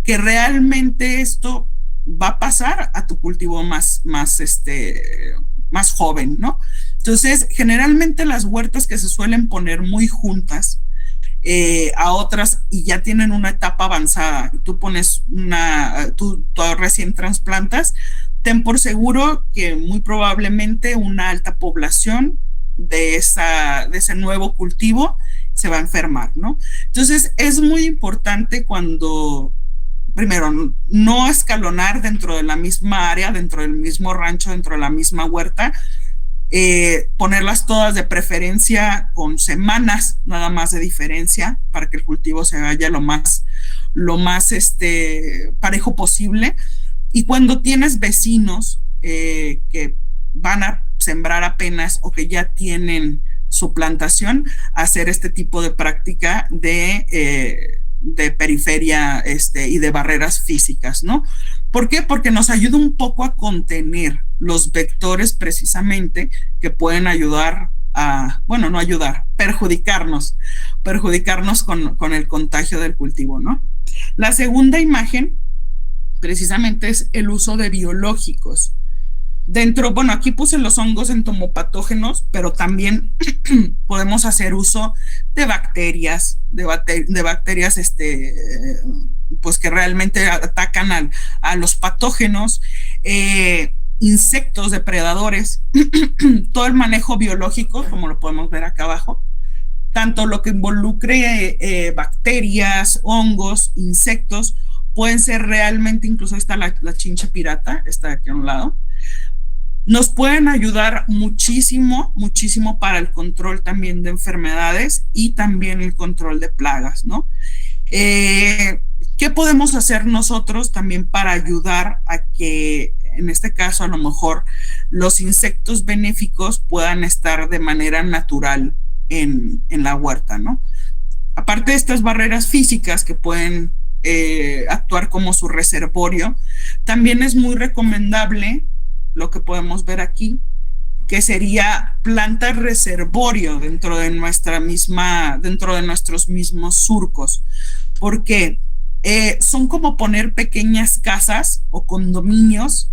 que realmente esto va a pasar a tu cultivo más joven, ¿no? Entonces, generalmente las huertas que se suelen poner muy juntas a otras y ya tienen una etapa avanzada y tú pones tú recién trasplantas, ten por seguro que muy probablemente una alta población de ese nuevo cultivo se va a enfermar, ¿no? Entonces, es muy importante cuando, primero, no escalonar dentro de la misma área, dentro del mismo rancho, dentro de la misma huerta, ponerlas todas de preferencia con semanas nada más de diferencia para que el cultivo se vaya lo más parejo posible. Y cuando tienes vecinos que van a sembrar apenas o que ya tienen su plantación, hacer este tipo de práctica de periferia y de barreras físicas, ¿no? ¿Por qué? Porque nos ayuda un poco a contener los vectores precisamente que pueden ayudar no ayudar, perjudicarnos con el contagio del cultivo, ¿no? La segunda imagen precisamente es el uso de biológicos. Aquí puse los hongos entomopatógenos, pero también podemos hacer uso de bacterias, pues que realmente atacan a los patógenos, insectos depredadores, todo el manejo biológico, como lo podemos ver acá abajo, tanto lo que involucre bacterias, hongos, insectos, pueden ser realmente, incluso ahí está la chincha pirata, está aquí a un lado, nos pueden ayudar muchísimo, muchísimo para el control también de enfermedades y también el control de plagas, ¿no? ¿Qué podemos hacer nosotros también para ayudar a que en este caso a lo mejor los insectos benéficos puedan estar de manera natural en la huerta, ¿no? Aparte de estas barreras físicas que pueden actuar como su reservorio, también es muy recomendable lo que podemos ver aquí, que sería plantas reservorio dentro de nuestros mismos surcos, porque son como poner pequeñas casas o condominios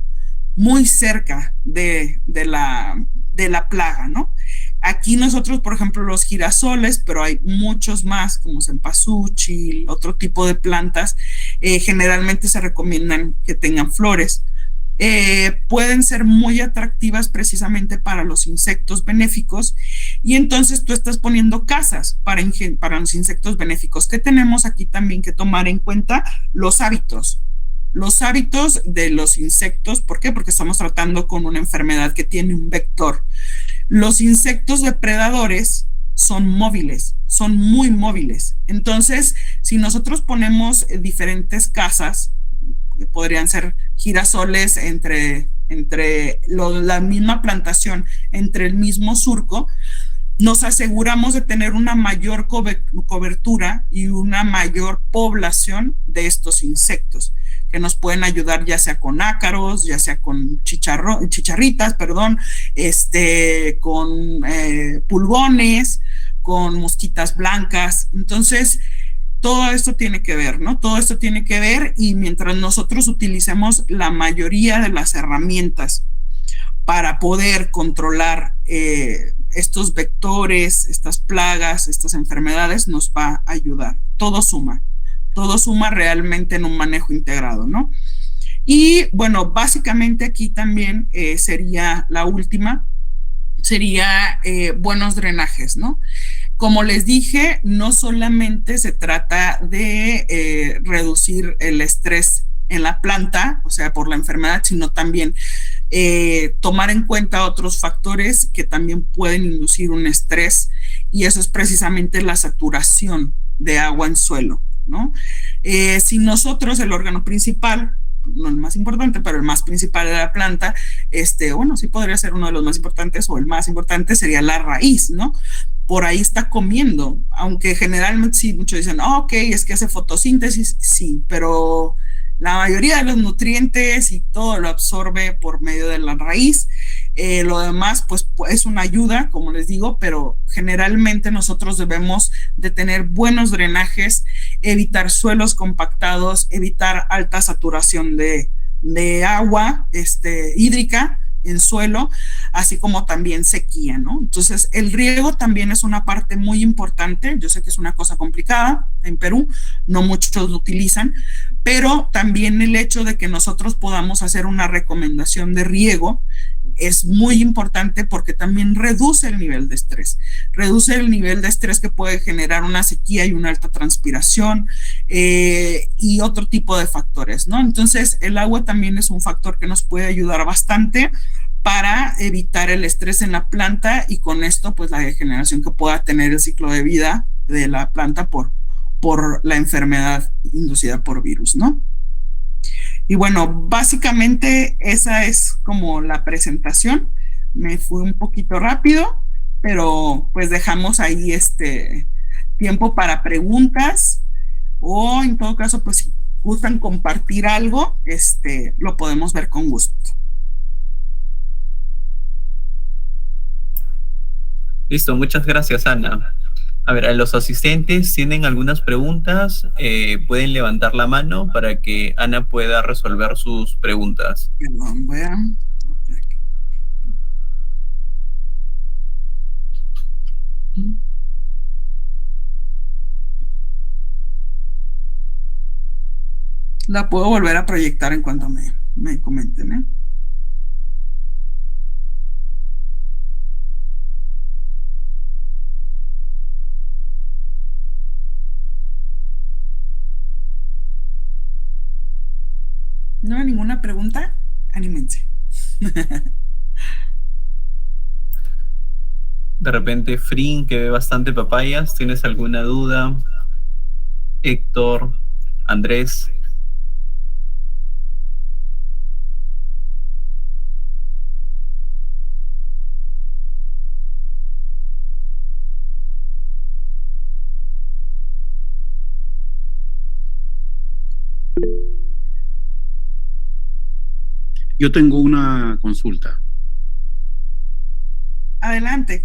muy cerca de la plaga, ¿no? Aquí nosotros, por ejemplo, los girasoles, pero hay muchos más, como cempasúchil, otro tipo de plantas, generalmente se recomiendan que tengan flores. Pueden ser muy atractivas precisamente para los insectos benéficos y entonces tú estás poniendo casas para los insectos benéficos. ¿Qué tenemos aquí también que tomar en cuenta? Los hábitos de los insectos. ¿Por qué? Porque estamos tratando con una enfermedad que tiene un vector. Los insectos depredadores son móviles, son muy móviles. Entonces, si nosotros ponemos diferentes casas, podrían ser girasoles la misma plantación, entre el mismo surco, nos aseguramos de tener una mayor cobertura y una mayor población de estos insectos, que nos pueden ayudar ya sea con ácaros, ya sea con chicharritas, perdón, con pulgones, con mosquitas blancas. Entonces, todo esto tiene que ver, ¿no? Todo esto tiene que ver y mientras nosotros utilicemos la mayoría de las herramientas para poder controlar estos vectores, estas plagas, estas enfermedades, nos va a ayudar. Todo suma realmente en un manejo integrado, ¿no? Y bueno, básicamente aquí también sería la última, sería buenos drenajes, ¿no? Como les dije, no solamente se trata de reducir el estrés en la planta, o sea, por la enfermedad, sino también tomar en cuenta otros factores que también pueden inducir un estrés, y eso es precisamente la saturación de agua en suelo, ¿no? Si nosotros, el órgano principal, no el más importante, pero el más principal de la planta, bueno, sí podría ser uno de los más importantes o el más importante sería la raíz, ¿no? Por ahí está comiendo, aunque generalmente sí, muchos dicen, oh, ok, es que hace fotosíntesis, sí, pero la mayoría de los nutrientes y todo lo absorbe por medio de la raíz. Lo demás, pues es una ayuda, como les digo, pero generalmente nosotros debemos de tener buenos drenajes, evitar suelos compactados, evitar alta saturación de agua hídrica en suelo, así como también sequía, ¿no? Entonces, el riego también es una parte muy importante. Yo sé que es una cosa complicada en Perú, no muchos lo utilizan, pero también el hecho de que nosotros podamos hacer una recomendación de riego es muy importante porque también reduce el nivel de estrés que puede generar una sequía y una alta transpiración y otro tipo de factores, ¿no? Entonces, el agua también es un factor que nos puede ayudar bastante para evitar el estrés en la planta y con esto, pues la degeneración que pueda tener el ciclo de vida de la planta por la enfermedad inducida por virus, ¿no? Y bueno, básicamente esa es como la presentación. Me fui un poquito rápido, pero pues dejamos ahí tiempo para preguntas o en todo caso, pues si gustan compartir algo, lo podemos ver con gusto. Listo, muchas gracias, Ana. A ver, a los asistentes tienen algunas preguntas, pueden levantar la mano para que Ana pueda resolver sus preguntas. Perdón, voy a... La puedo volver a proyectar en cuanto me comenten, ¿eh? ¿No hay ninguna pregunta? Anímense. De repente, Frin, que ve bastante papayas, ¿tienes alguna duda? Héctor, Andrés. Yo tengo una consulta. Adelante.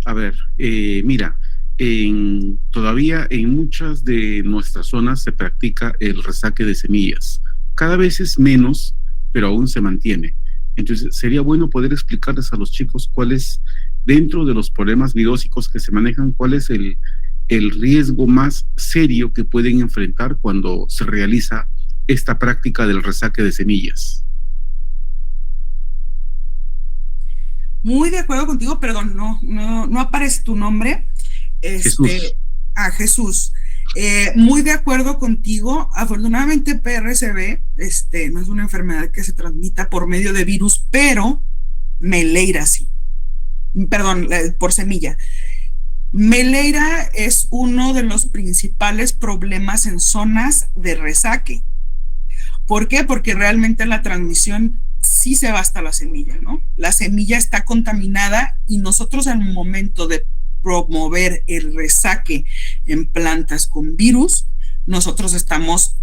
A ver, mira, todavía en muchas de nuestras zonas se practica el resaque de semillas. Cada vez es menos, pero aún se mantiene. Entonces, sería bueno poder explicarles a los chicos cuál es, dentro de los problemas virósicos que se manejan, cuál es el riesgo más serio que pueden enfrentar cuando se realiza esta práctica del resaque de semillas. Muy de acuerdo contigo, perdón, no aparece tu nombre. Jesús. Jesús. Muy de acuerdo contigo. Afortunadamente PRCB no es una enfermedad que se transmita por medio de virus, pero Meleira sí. Perdón, por semilla. Meleira es uno de los principales problemas en zonas de resaque. ¿Por qué? Porque realmente la transmisión sí se va hasta la semilla, ¿no? La semilla está contaminada y nosotros al momento de promover el resaque en plantas con virus, nosotros estamos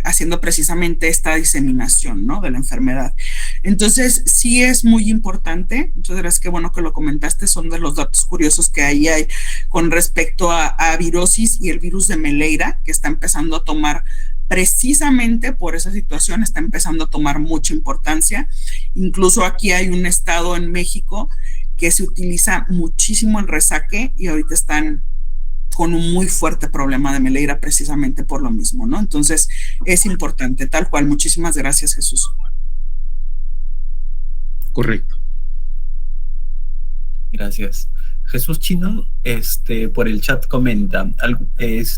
haciendo precisamente esta diseminación, ¿no?, de la enfermedad. Entonces, sí es muy importante. Muchas gracias, qué bueno que lo comentaste, son de los datos curiosos que ahí hay con respecto a virosis y el virus de Meleira, que está empezando a tomar, precisamente por esa situación, está empezando a tomar mucha importancia. Incluso aquí hay un estado en México que se utiliza muchísimo el resaque y ahorita están con un muy fuerte problema de Meleira precisamente por lo mismo, ¿no? Entonces es importante, tal cual. Muchísimas gracias, Jesús. Correcto. Gracias. Jesús Chino, por el chat comenta,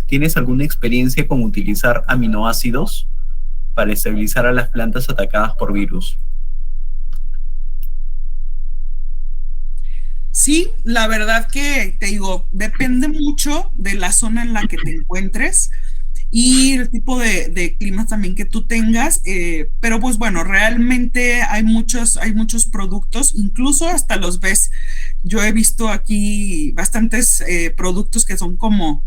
¿tienes alguna experiencia con utilizar aminoácidos para estabilizar a las plantas atacadas por virus? Sí, la verdad que te digo, depende mucho de la zona en la que te encuentres y el tipo de clima también que tú tengas, pero pues bueno, realmente hay muchos productos, incluso hasta los ves. Yo he visto aquí bastantes productos que son como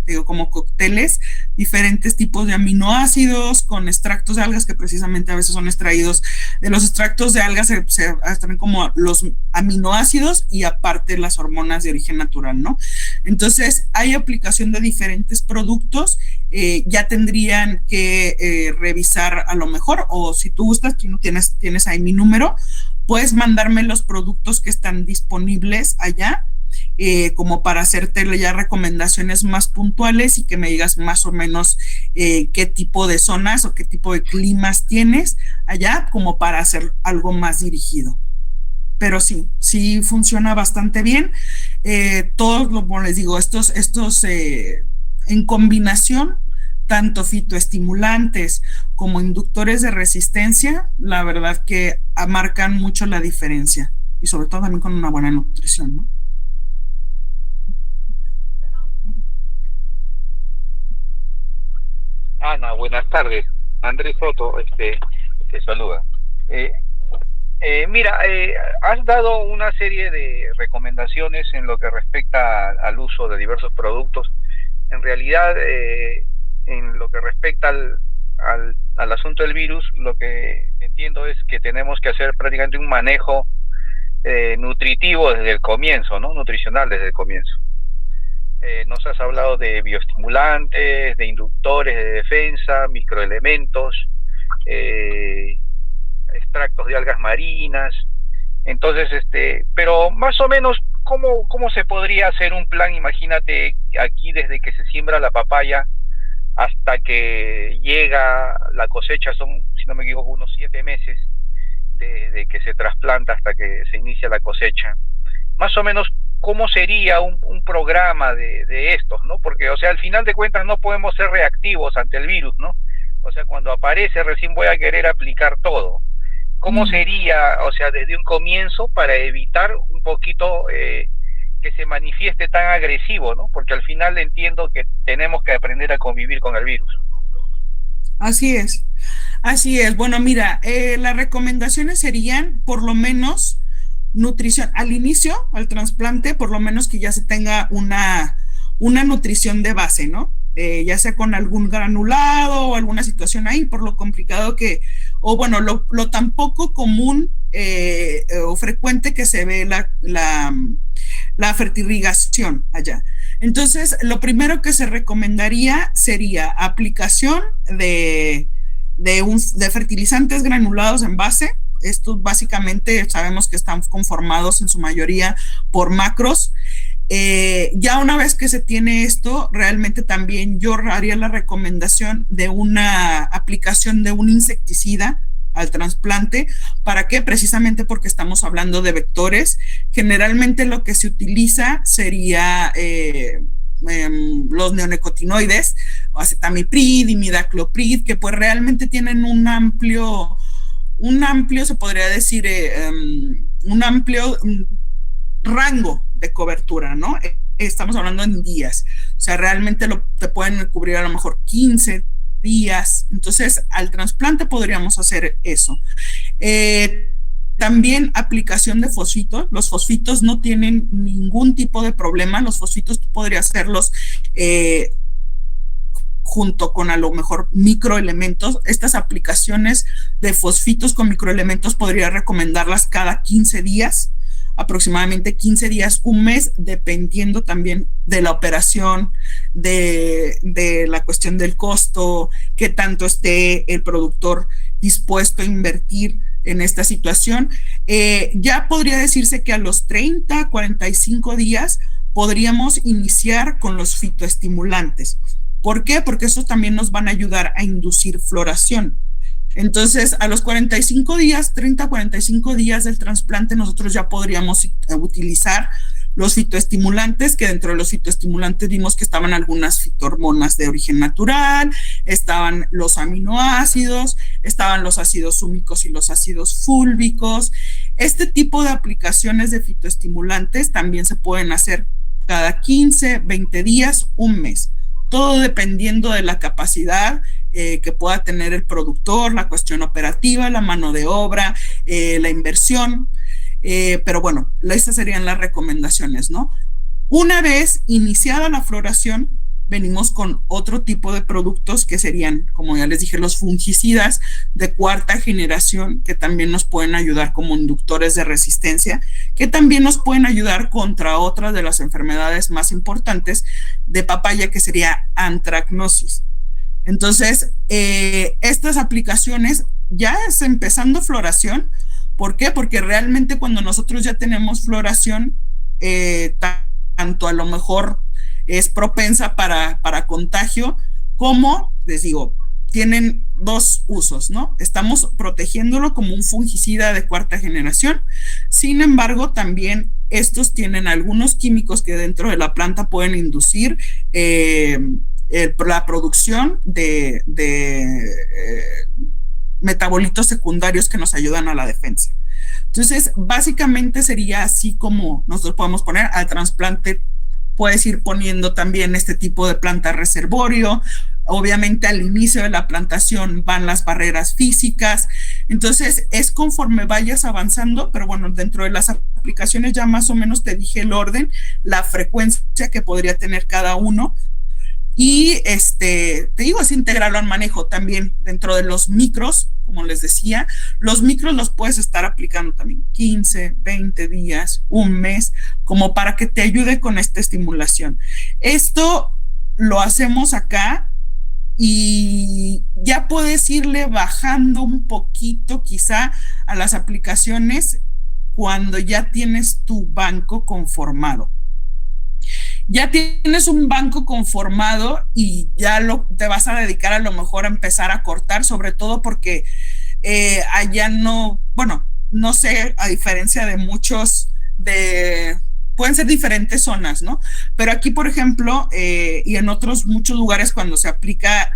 cócteles, diferentes tipos de aminoácidos con extractos de algas que precisamente a veces son extraídos de los extractos de algas, se extraen como los aminoácidos y aparte las hormonas de origen natural, ¿no? Entonces hay aplicación de diferentes productos, ya tendrían que revisar a lo mejor, o si tú gustas, tú tienes ahí mi número, puedes mandarme los productos que están disponibles allá, como para hacerte ya recomendaciones más puntuales y que me digas más o menos qué tipo de zonas o qué tipo de climas tienes allá, como para hacer algo más dirigido. Pero sí funciona bastante bien. Todos, como les digo, estos en combinación, tanto fitoestimulantes como inductores de resistencia, la verdad que marcan mucho la diferencia y sobre todo también con una buena nutrición, ¿no? Ana, buenas tardes. Andrés Soto, te saluda. Mira, has dado una serie de recomendaciones en lo que respecta al uso de diversos productos. En realidad, en lo que respecta al asunto del virus, lo que entiendo es que tenemos que hacer prácticamente un manejo nutritivo desde el comienzo, ¿no? Nutricional desde el comienzo. Nos has hablado de bioestimulantes, de inductores de defensa, microelementos, extractos de algas marinas. Entonces, pero más o menos, ¿cómo se podría hacer un plan? Imagínate aquí desde que se siembra la papaya hasta que llega la cosecha, son, si no me equivoco, unos 7 meses desde que se trasplanta hasta que se inicia la cosecha. Más o menos, ¿cómo sería un programa de estos, ¿no? Porque, o sea, al final de cuentas no podemos ser reactivos ante el virus, ¿no? O sea, cuando aparece recién voy a querer aplicar todo. ¿Cómo sería, o sea, desde un comienzo para evitar un poquito que se manifieste tan agresivo, ¿no? Porque al final entiendo que tenemos que aprender a convivir con el virus. Así es. Bueno, mira, las recomendaciones serían por lo menos nutrición al inicio, al trasplante, por lo menos que ya se tenga una nutrición de base, ¿no? Ya sea con algún granulado o alguna situación ahí, por lo complicado que o bueno, lo tan poco común o frecuente que se ve la fertirrigación allá. Entonces, lo primero que se recomendaría sería aplicación de fertilizantes granulados en base. Estos básicamente sabemos que están conformados en su mayoría por macros. Ya una vez que se tiene esto, realmente también yo haría la recomendación de una aplicación de un insecticida al trasplante. ¿Para qué? Precisamente porque estamos hablando de vectores. Generalmente lo que se utiliza sería los neonicotinoides, acetamiprid, imidacloprid, que pues realmente tienen un amplio, se podría decir, un amplio rango de cobertura, ¿no? Estamos hablando en días, o sea, realmente te pueden cubrir a lo mejor 15 días, entonces al trasplante podríamos hacer eso. También aplicación de fosfitos. Los fosfitos no tienen ningún tipo de problema. Los fosfitos tú podrías hacerlos junto con a lo mejor microelementos. Estas aplicaciones de fosfitos con microelementos podría recomendarlas cada 15 días, aproximadamente 15 días, un mes, dependiendo también de la operación, de la cuestión del costo, qué tanto esté el productor dispuesto a invertir en esta situación. Ya podría decirse que a los 30, 45 días podríamos iniciar con los fitoestimulantes. ¿Por qué? Porque esos también nos van a ayudar a inducir floración. Entonces, a los 45 días, 30, 45 días del trasplante, nosotros ya podríamos utilizar los fitoestimulantes, que dentro de los fitoestimulantes vimos que estaban algunas fitohormonas de origen natural, estaban los aminoácidos, estaban los ácidos húmicos y los ácidos fúlvicos. Este tipo de aplicaciones de fitoestimulantes también se pueden hacer cada 15, 20 días, un mes. Todo dependiendo de la capacidad que pueda tener el productor, la cuestión operativa, la mano de obra, la inversión. Pero bueno, estas serían las recomendaciones, ¿no? Una vez iniciada la floración, venimos con otro tipo de productos que serían, como ya les dije, los fungicidas de cuarta generación, que también nos pueden ayudar como inductores de resistencia, que también nos pueden ayudar contra otras de las enfermedades más importantes de papaya, que sería antracnosis. Entonces, estas aplicaciones ya es empezando floración. ¿Por qué? Porque realmente cuando nosotros ya tenemos floración, tanto a lo mejor es propensa para contagio, como, les digo, tienen dos usos, ¿no? Estamos protegiéndolo como un fungicida de cuarta generación. Sin embargo, también estos tienen algunos químicos que dentro de la planta pueden inducir la producción de metabolitos secundarios que nos ayudan a la defensa. Entonces, básicamente sería así como nosotros podemos poner al trasplante. Puedes ir poniendo también este tipo de planta reservorio. Obviamente al inicio de la plantación van las barreras físicas. Entonces es conforme vayas avanzando, pero bueno, dentro de las aplicaciones ya más o menos te dije el orden, la frecuencia que podría tener cada uno. Y te digo, es integrarlo al manejo también dentro de los micros, como les decía. Los micros los puedes estar aplicando también 15, 20 días, un mes, como para que te ayude con esta estimulación. Esto lo hacemos acá y ya puedes irle bajando un poquito quizá a las aplicaciones cuando ya tienes tu banco conformado. Ya tienes un banco conformado y ya te vas a dedicar a lo mejor a empezar a cortar, sobre todo porque allá no, bueno, no sé, a diferencia de muchos, pueden ser diferentes zonas, ¿no? Pero aquí, por ejemplo, y en otros muchos lugares cuando se aplica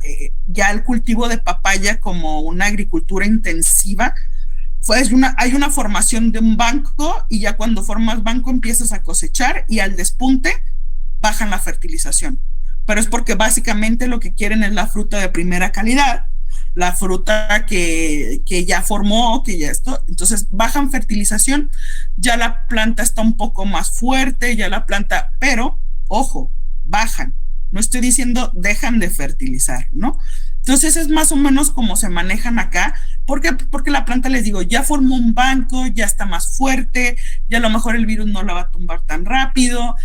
ya el cultivo de papaya como una agricultura intensiva, hay una formación de un banco y ya cuando formas banco empiezas a cosechar y al despunte bajan la fertilización, pero es porque básicamente lo que quieren es la fruta de primera calidad, la fruta que ya formó, que ya esto, entonces bajan fertilización, ya la planta está un poco más fuerte, ya la planta, pero ojo, bajan, no estoy diciendo dejan de fertilizar, ¿no? Entonces es más o menos como se manejan acá. ¿Por qué? Porque la planta, les digo, ya formó un banco, ya está más fuerte, ya a lo mejor el virus no la va a tumbar tan rápido,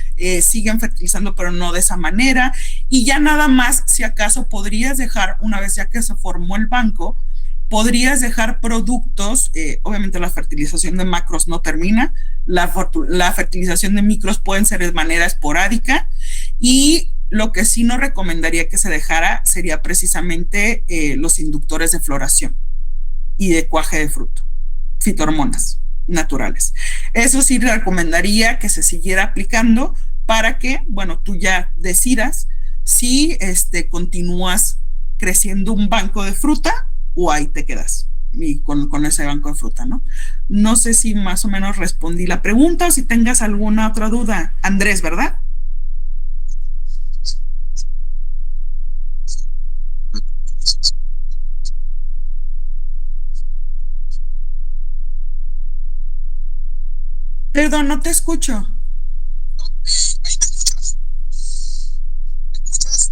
siguen fertilizando, pero no de esa manera, y ya nada más, si acaso podrías dejar, una vez ya que se formó el banco, podrías dejar productos, obviamente la fertilización de macros no termina, la fertilización de micros pueden ser de manera esporádica, y lo que sí no recomendaría que se dejara sería precisamente los inductores de floración y de cuaje de fruto, fitohormonas naturales. Eso sí recomendaría que se siguiera aplicando para que, bueno, tú ya decidas si continúas creciendo un banco de fruta o ahí te quedas y con ese banco de fruta, ¿no? No sé si más o menos respondí la pregunta o si tengas alguna otra duda. Andrés, ¿verdad? Perdón, no te escucho. ¿Ahí me escuchas? ¿Me escuchas?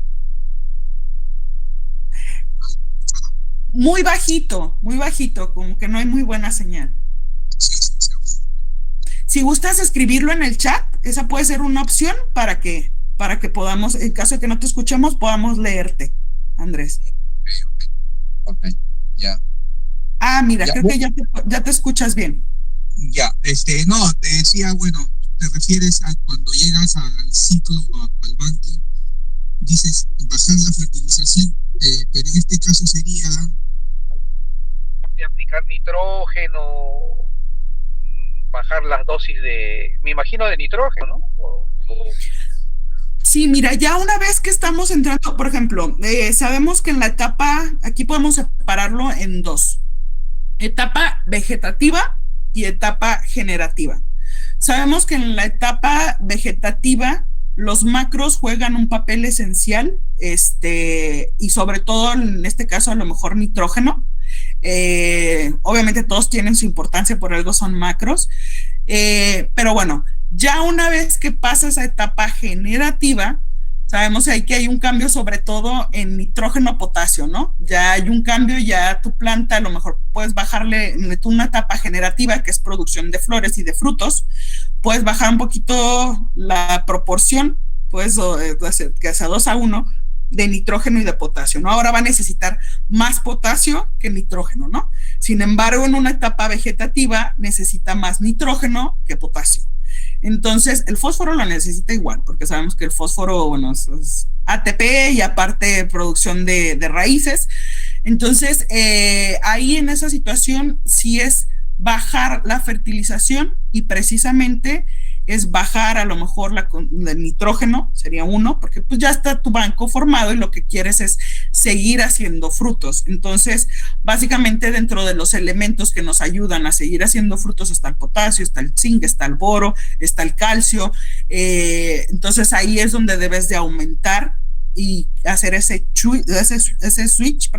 Muy bajito, como que no hay muy buena señal. Sí, seguro. Si gustas escribirlo en el chat, esa puede ser una opción para que podamos, en caso de que no te escuchemos, podamos leerte, Andrés. Ok, ya. Ah, mira, Ya, creo que ya te escuchas bien. Ya, no, te decía, bueno, te refieres a cuando llegas al ciclo, al banco, dices bajar la fertilización, pero en este caso sería De aplicar nitrógeno, bajar las dosis me imagino de nitrógeno, ¿no? Sí, mira, ya una vez que estamos entrando, por ejemplo, sabemos que en la etapa, aquí podemos separarlo en dos, etapa vegetativa y etapa generativa. Sabemos que en la etapa vegetativa los macros juegan un papel esencial, y sobre todo en este caso a lo mejor nitrógeno. Obviamente todos tienen su importancia, por algo son macros, pero bueno, ya una vez que pasa esa etapa generativa, sabemos ahí que hay un cambio sobre todo en nitrógeno potasio, ¿no? Ya hay un cambio, ya tu planta a lo mejor puedes bajarle en una etapa generativa que es producción de flores y de frutos, puedes bajar un poquito la proporción, pues que sea 2:1 de nitrógeno y de potasio, ¿no? Ahora va a necesitar más potasio que nitrógeno, ¿no? Sin embargo, en una etapa vegetativa necesita más nitrógeno que potasio. Entonces, el fósforo lo necesita igual, porque sabemos que el fósforo, bueno, es ATP y aparte producción de raíces. Entonces, ahí en esa situación sí es bajar la fertilización y precisamente es bajar a lo mejor el nitrógeno, sería 1, porque pues ya está tu banco formado y lo que quieres es seguir haciendo frutos. Entonces, básicamente dentro de los elementos que nos ayudan a seguir haciendo frutos está el potasio, está el zinc, está el boro, está el calcio. Entonces ahí es donde debes de aumentar y hacer ese switch,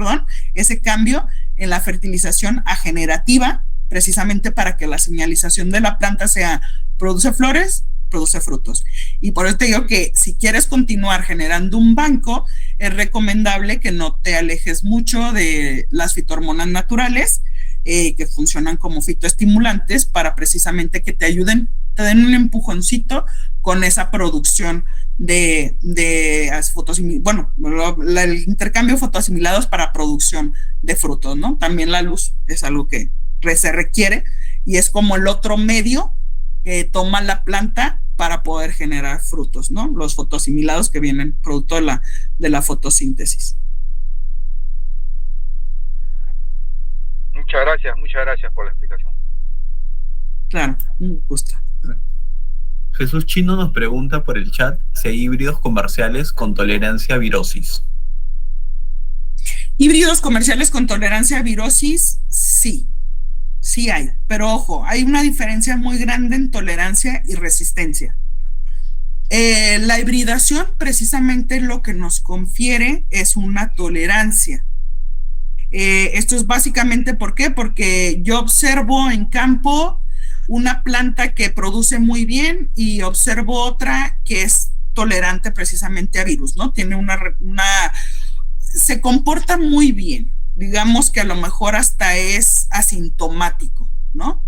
ese cambio en la fertilización a generativa, precisamente para que la señalización de la planta sea produce flores, produce frutos. Y por eso te digo que si quieres continuar generando un banco, es recomendable que no te alejes mucho de las fitohormonas naturales, que funcionan como fitoestimulantes para precisamente que te ayuden, te den un empujoncito con esa producción de fotoasimilados, el intercambio de fotoasimilados para producción de frutos, ¿no? También la luz es algo que se requiere y es como el otro medio que toma la planta para poder generar frutos, ¿no? Los fotoasimilados que vienen producto de la fotosíntesis. Muchas gracias por la explicación. Claro, un gusto. Jesús Chino nos pregunta por el chat si hay híbridos comerciales con tolerancia a virosis. Híbridos comerciales con tolerancia a virosis, sí hay, pero ojo, hay una diferencia muy grande en tolerancia y resistencia. La hibridación precisamente lo que nos confiere es una tolerancia. Esto es básicamente, ¿por qué? Porque yo observo en campo una planta que produce muy bien y observo otra que es tolerante precisamente a virus, ¿no? Tiene se comporta muy bien, digamos que a lo mejor hasta es asintomático, ¿no?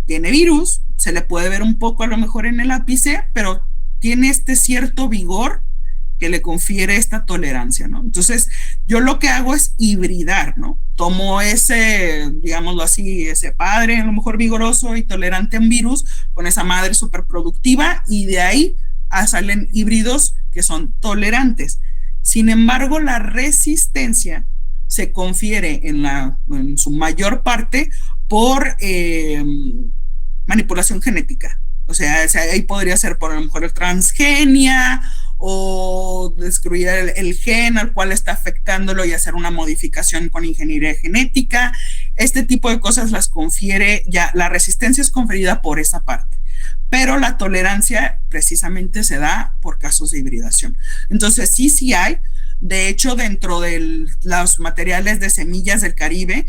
Tiene virus, se le puede ver un poco a lo mejor en el ápice, pero tiene este cierto vigor que le confiere esta tolerancia, ¿no? Entonces, yo lo que hago es hibridar, ¿no? Tomo ese, digámoslo así, ese padre a lo mejor vigoroso y tolerante a un virus, con esa madre súper productiva, y de ahí salen híbridos que son tolerantes. Sin embargo, la resistencia se confiere en su mayor parte por manipulación genética. O sea, ahí podría ser por a lo mejor el transgenia o destruir el gen al cual está afectándolo y hacer una modificación con ingeniería genética. Este tipo de cosas las confiere ya, la resistencia es conferida por esa parte, pero la tolerancia precisamente se da por casos de hibridación. Entonces sí hay. De hecho, dentro de los materiales de semillas del Caribe,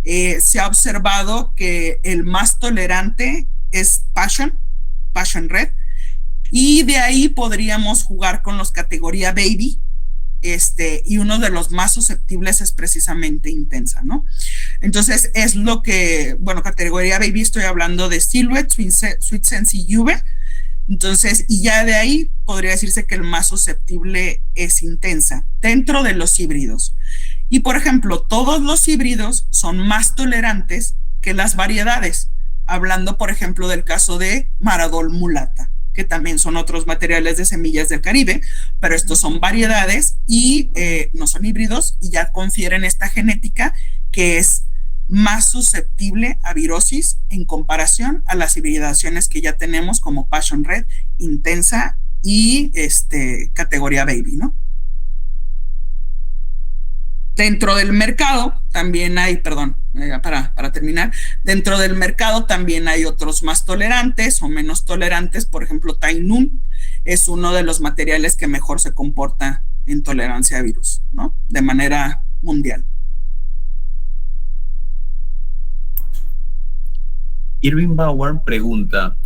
se ha observado que el más tolerante es Passion Red, y de ahí podríamos jugar con los categoría Baby, y uno de los más susceptibles es precisamente Intensa, ¿no? Entonces es lo que, bueno, categoría Baby estoy hablando de Silhouette, Sweet Sense y Juve. Entonces, y ya de ahí podría decirse que el más susceptible es Intensa, dentro de los híbridos. Y por ejemplo, todos los híbridos son más tolerantes que las variedades, hablando por ejemplo del caso de Maradol mulata, que también son otros materiales de semillas del Caribe, pero estos son variedades y no son híbridos, y ya confieren esta genética que es más susceptible a virosis en comparación a las hibridaciones que ya tenemos como Passion Red, Intensa y categoría Baby, ¿no? Dentro del mercado también hay, para terminar, dentro del mercado también hay otros más tolerantes o menos tolerantes. Por ejemplo, Tainun es uno de los materiales que mejor se comporta en tolerancia a virus, ¿no? De manera mundial. Irving Bauer pregunta,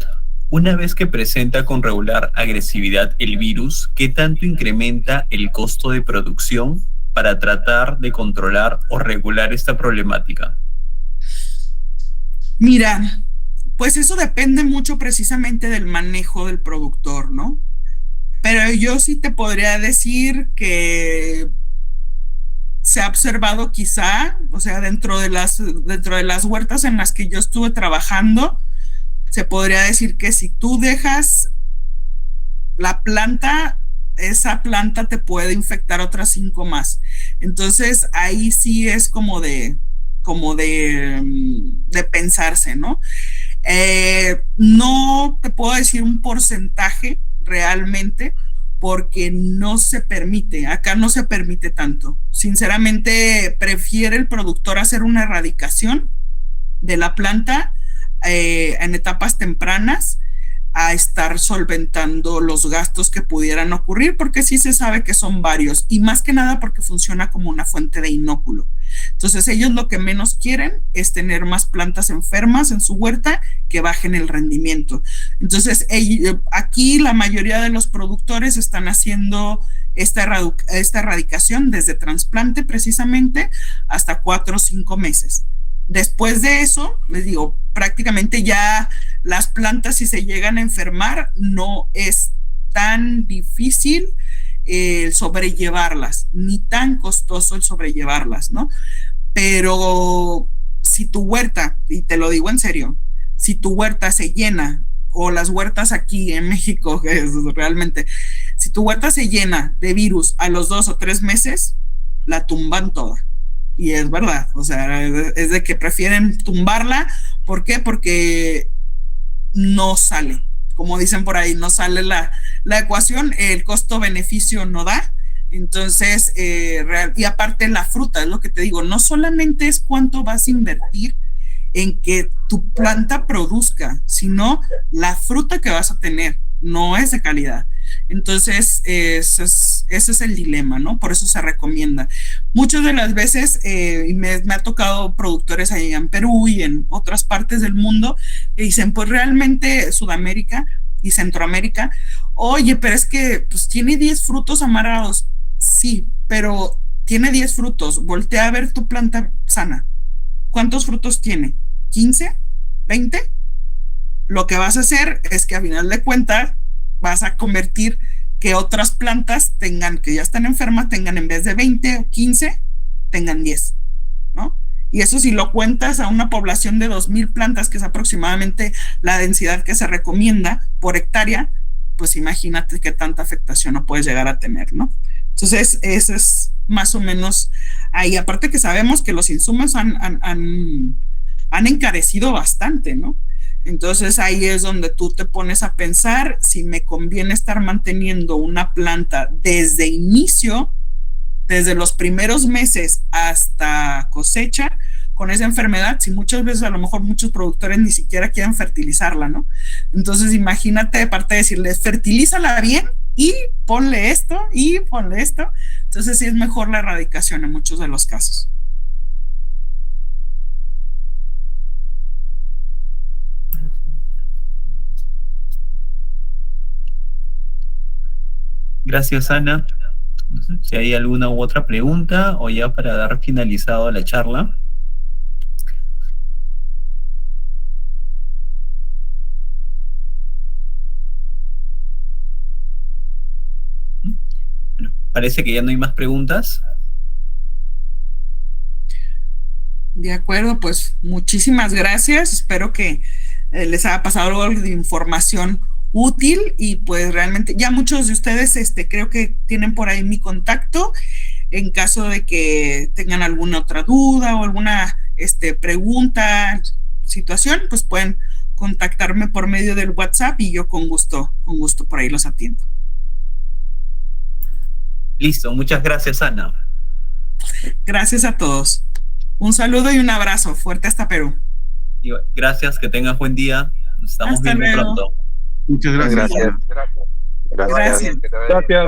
una vez que presenta con regular agresividad el virus, ¿qué tanto incrementa el costo de producción para tratar de controlar o regular esta problemática? Mira, pues eso depende mucho precisamente del manejo del productor, ¿no? Pero yo sí te podría decir que se ha observado quizá, o sea, dentro de las huertas en las que yo estuve trabajando, se podría decir que si tú dejas la planta, esa planta te puede infectar otras 5 más. Entonces ahí sí es como de pensarse, ¿no? No te puedo decir un porcentaje realmente, porque no se permite, acá no se permite tanto. Sinceramente, prefiere el productor hacer una erradicación de la planta en etapas tempranas a estar solventando los gastos que pudieran ocurrir, porque sí se sabe que son varios, y más que nada porque funciona como una fuente de inóculo. Entonces ellos lo que menos quieren es tener más plantas enfermas en su huerta que bajen el rendimiento. Entonces aquí la mayoría de los productores están haciendo esta erradicación desde trasplante precisamente hasta 4 o 5 meses. Después de eso, les digo, prácticamente ya las plantas, si se llegan a enfermar, no es tan difícil el sobrellevarlas, ni tan costoso el sobrellevarlas, ¿no? Pero si tu huerta, y te lo digo en serio, si tu huerta se llena, o las huertas aquí en México, que es realmente, si tu huerta se llena de virus a los 2 o 3 meses, la tumban toda. Y es verdad, o sea, es de que prefieren tumbarla. ¿Por qué? Porque no sale, como dicen por ahí, no sale la ecuación, el costo-beneficio no da. Entonces, y aparte la fruta, es lo que te digo, no solamente es cuánto vas a invertir en que tu planta produzca, sino la fruta que vas a tener, no es de calidad. Entonces, ese es el dilema, ¿no? Por eso se recomienda. Muchas de las veces, me ha tocado productores allá en Perú y en otras partes del mundo, que dicen, pues realmente Sudamérica y Centroamérica, oye, pero es que pues tiene 10 frutos amarrados. Sí, pero tiene 10 frutos, voltea a ver tu planta sana. ¿Cuántos frutos tiene? ¿15? ¿20? Lo que vas a hacer es que a final de cuentas vas a convertir que otras plantas tengan, que ya están enfermas, tengan en vez de 20 o 15, tengan 10, ¿no? Y eso si lo cuentas a una población de 2,000 plantas, que es aproximadamente la densidad que se recomienda por hectárea, pues imagínate qué tanta afectación no puedes llegar a tener, ¿no? Entonces, eso es más o menos ahí. Aparte que sabemos que los insumos han encarecido bastante, ¿no? Entonces ahí es donde tú te pones a pensar si me conviene estar manteniendo una planta desde inicio, desde los primeros meses hasta cosecha, con esa enfermedad, si muchas veces a lo mejor muchos productores ni siquiera quieren fertilizarla, ¿no? Entonces imagínate, aparte de decirles, fertilízala bien y ponle esto y ponle esto. Entonces sí es mejor la erradicación en muchos de los casos. Gracias, Ana. No sé si hay alguna u otra pregunta o ya para dar finalizado la charla. Bueno, parece que ya no hay más preguntas. De acuerdo, pues muchísimas gracias. Espero que les haya pasado algo de información útil y pues realmente ya muchos de ustedes creo que tienen por ahí mi contacto en caso de que tengan alguna otra duda o alguna pregunta, situación, pues pueden contactarme por medio del WhatsApp y yo con gusto por ahí los atiendo. Listo, muchas gracias, Ana. Gracias a todos. Un saludo y un abrazo fuerte hasta Perú. Gracias, que tengas buen día. Nos estamos Hasta viendo luego. pronto. Muchas gracias. Gracias.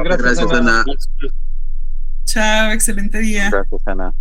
Gracias, Ana. Chao, excelente día. Gracias, Ana.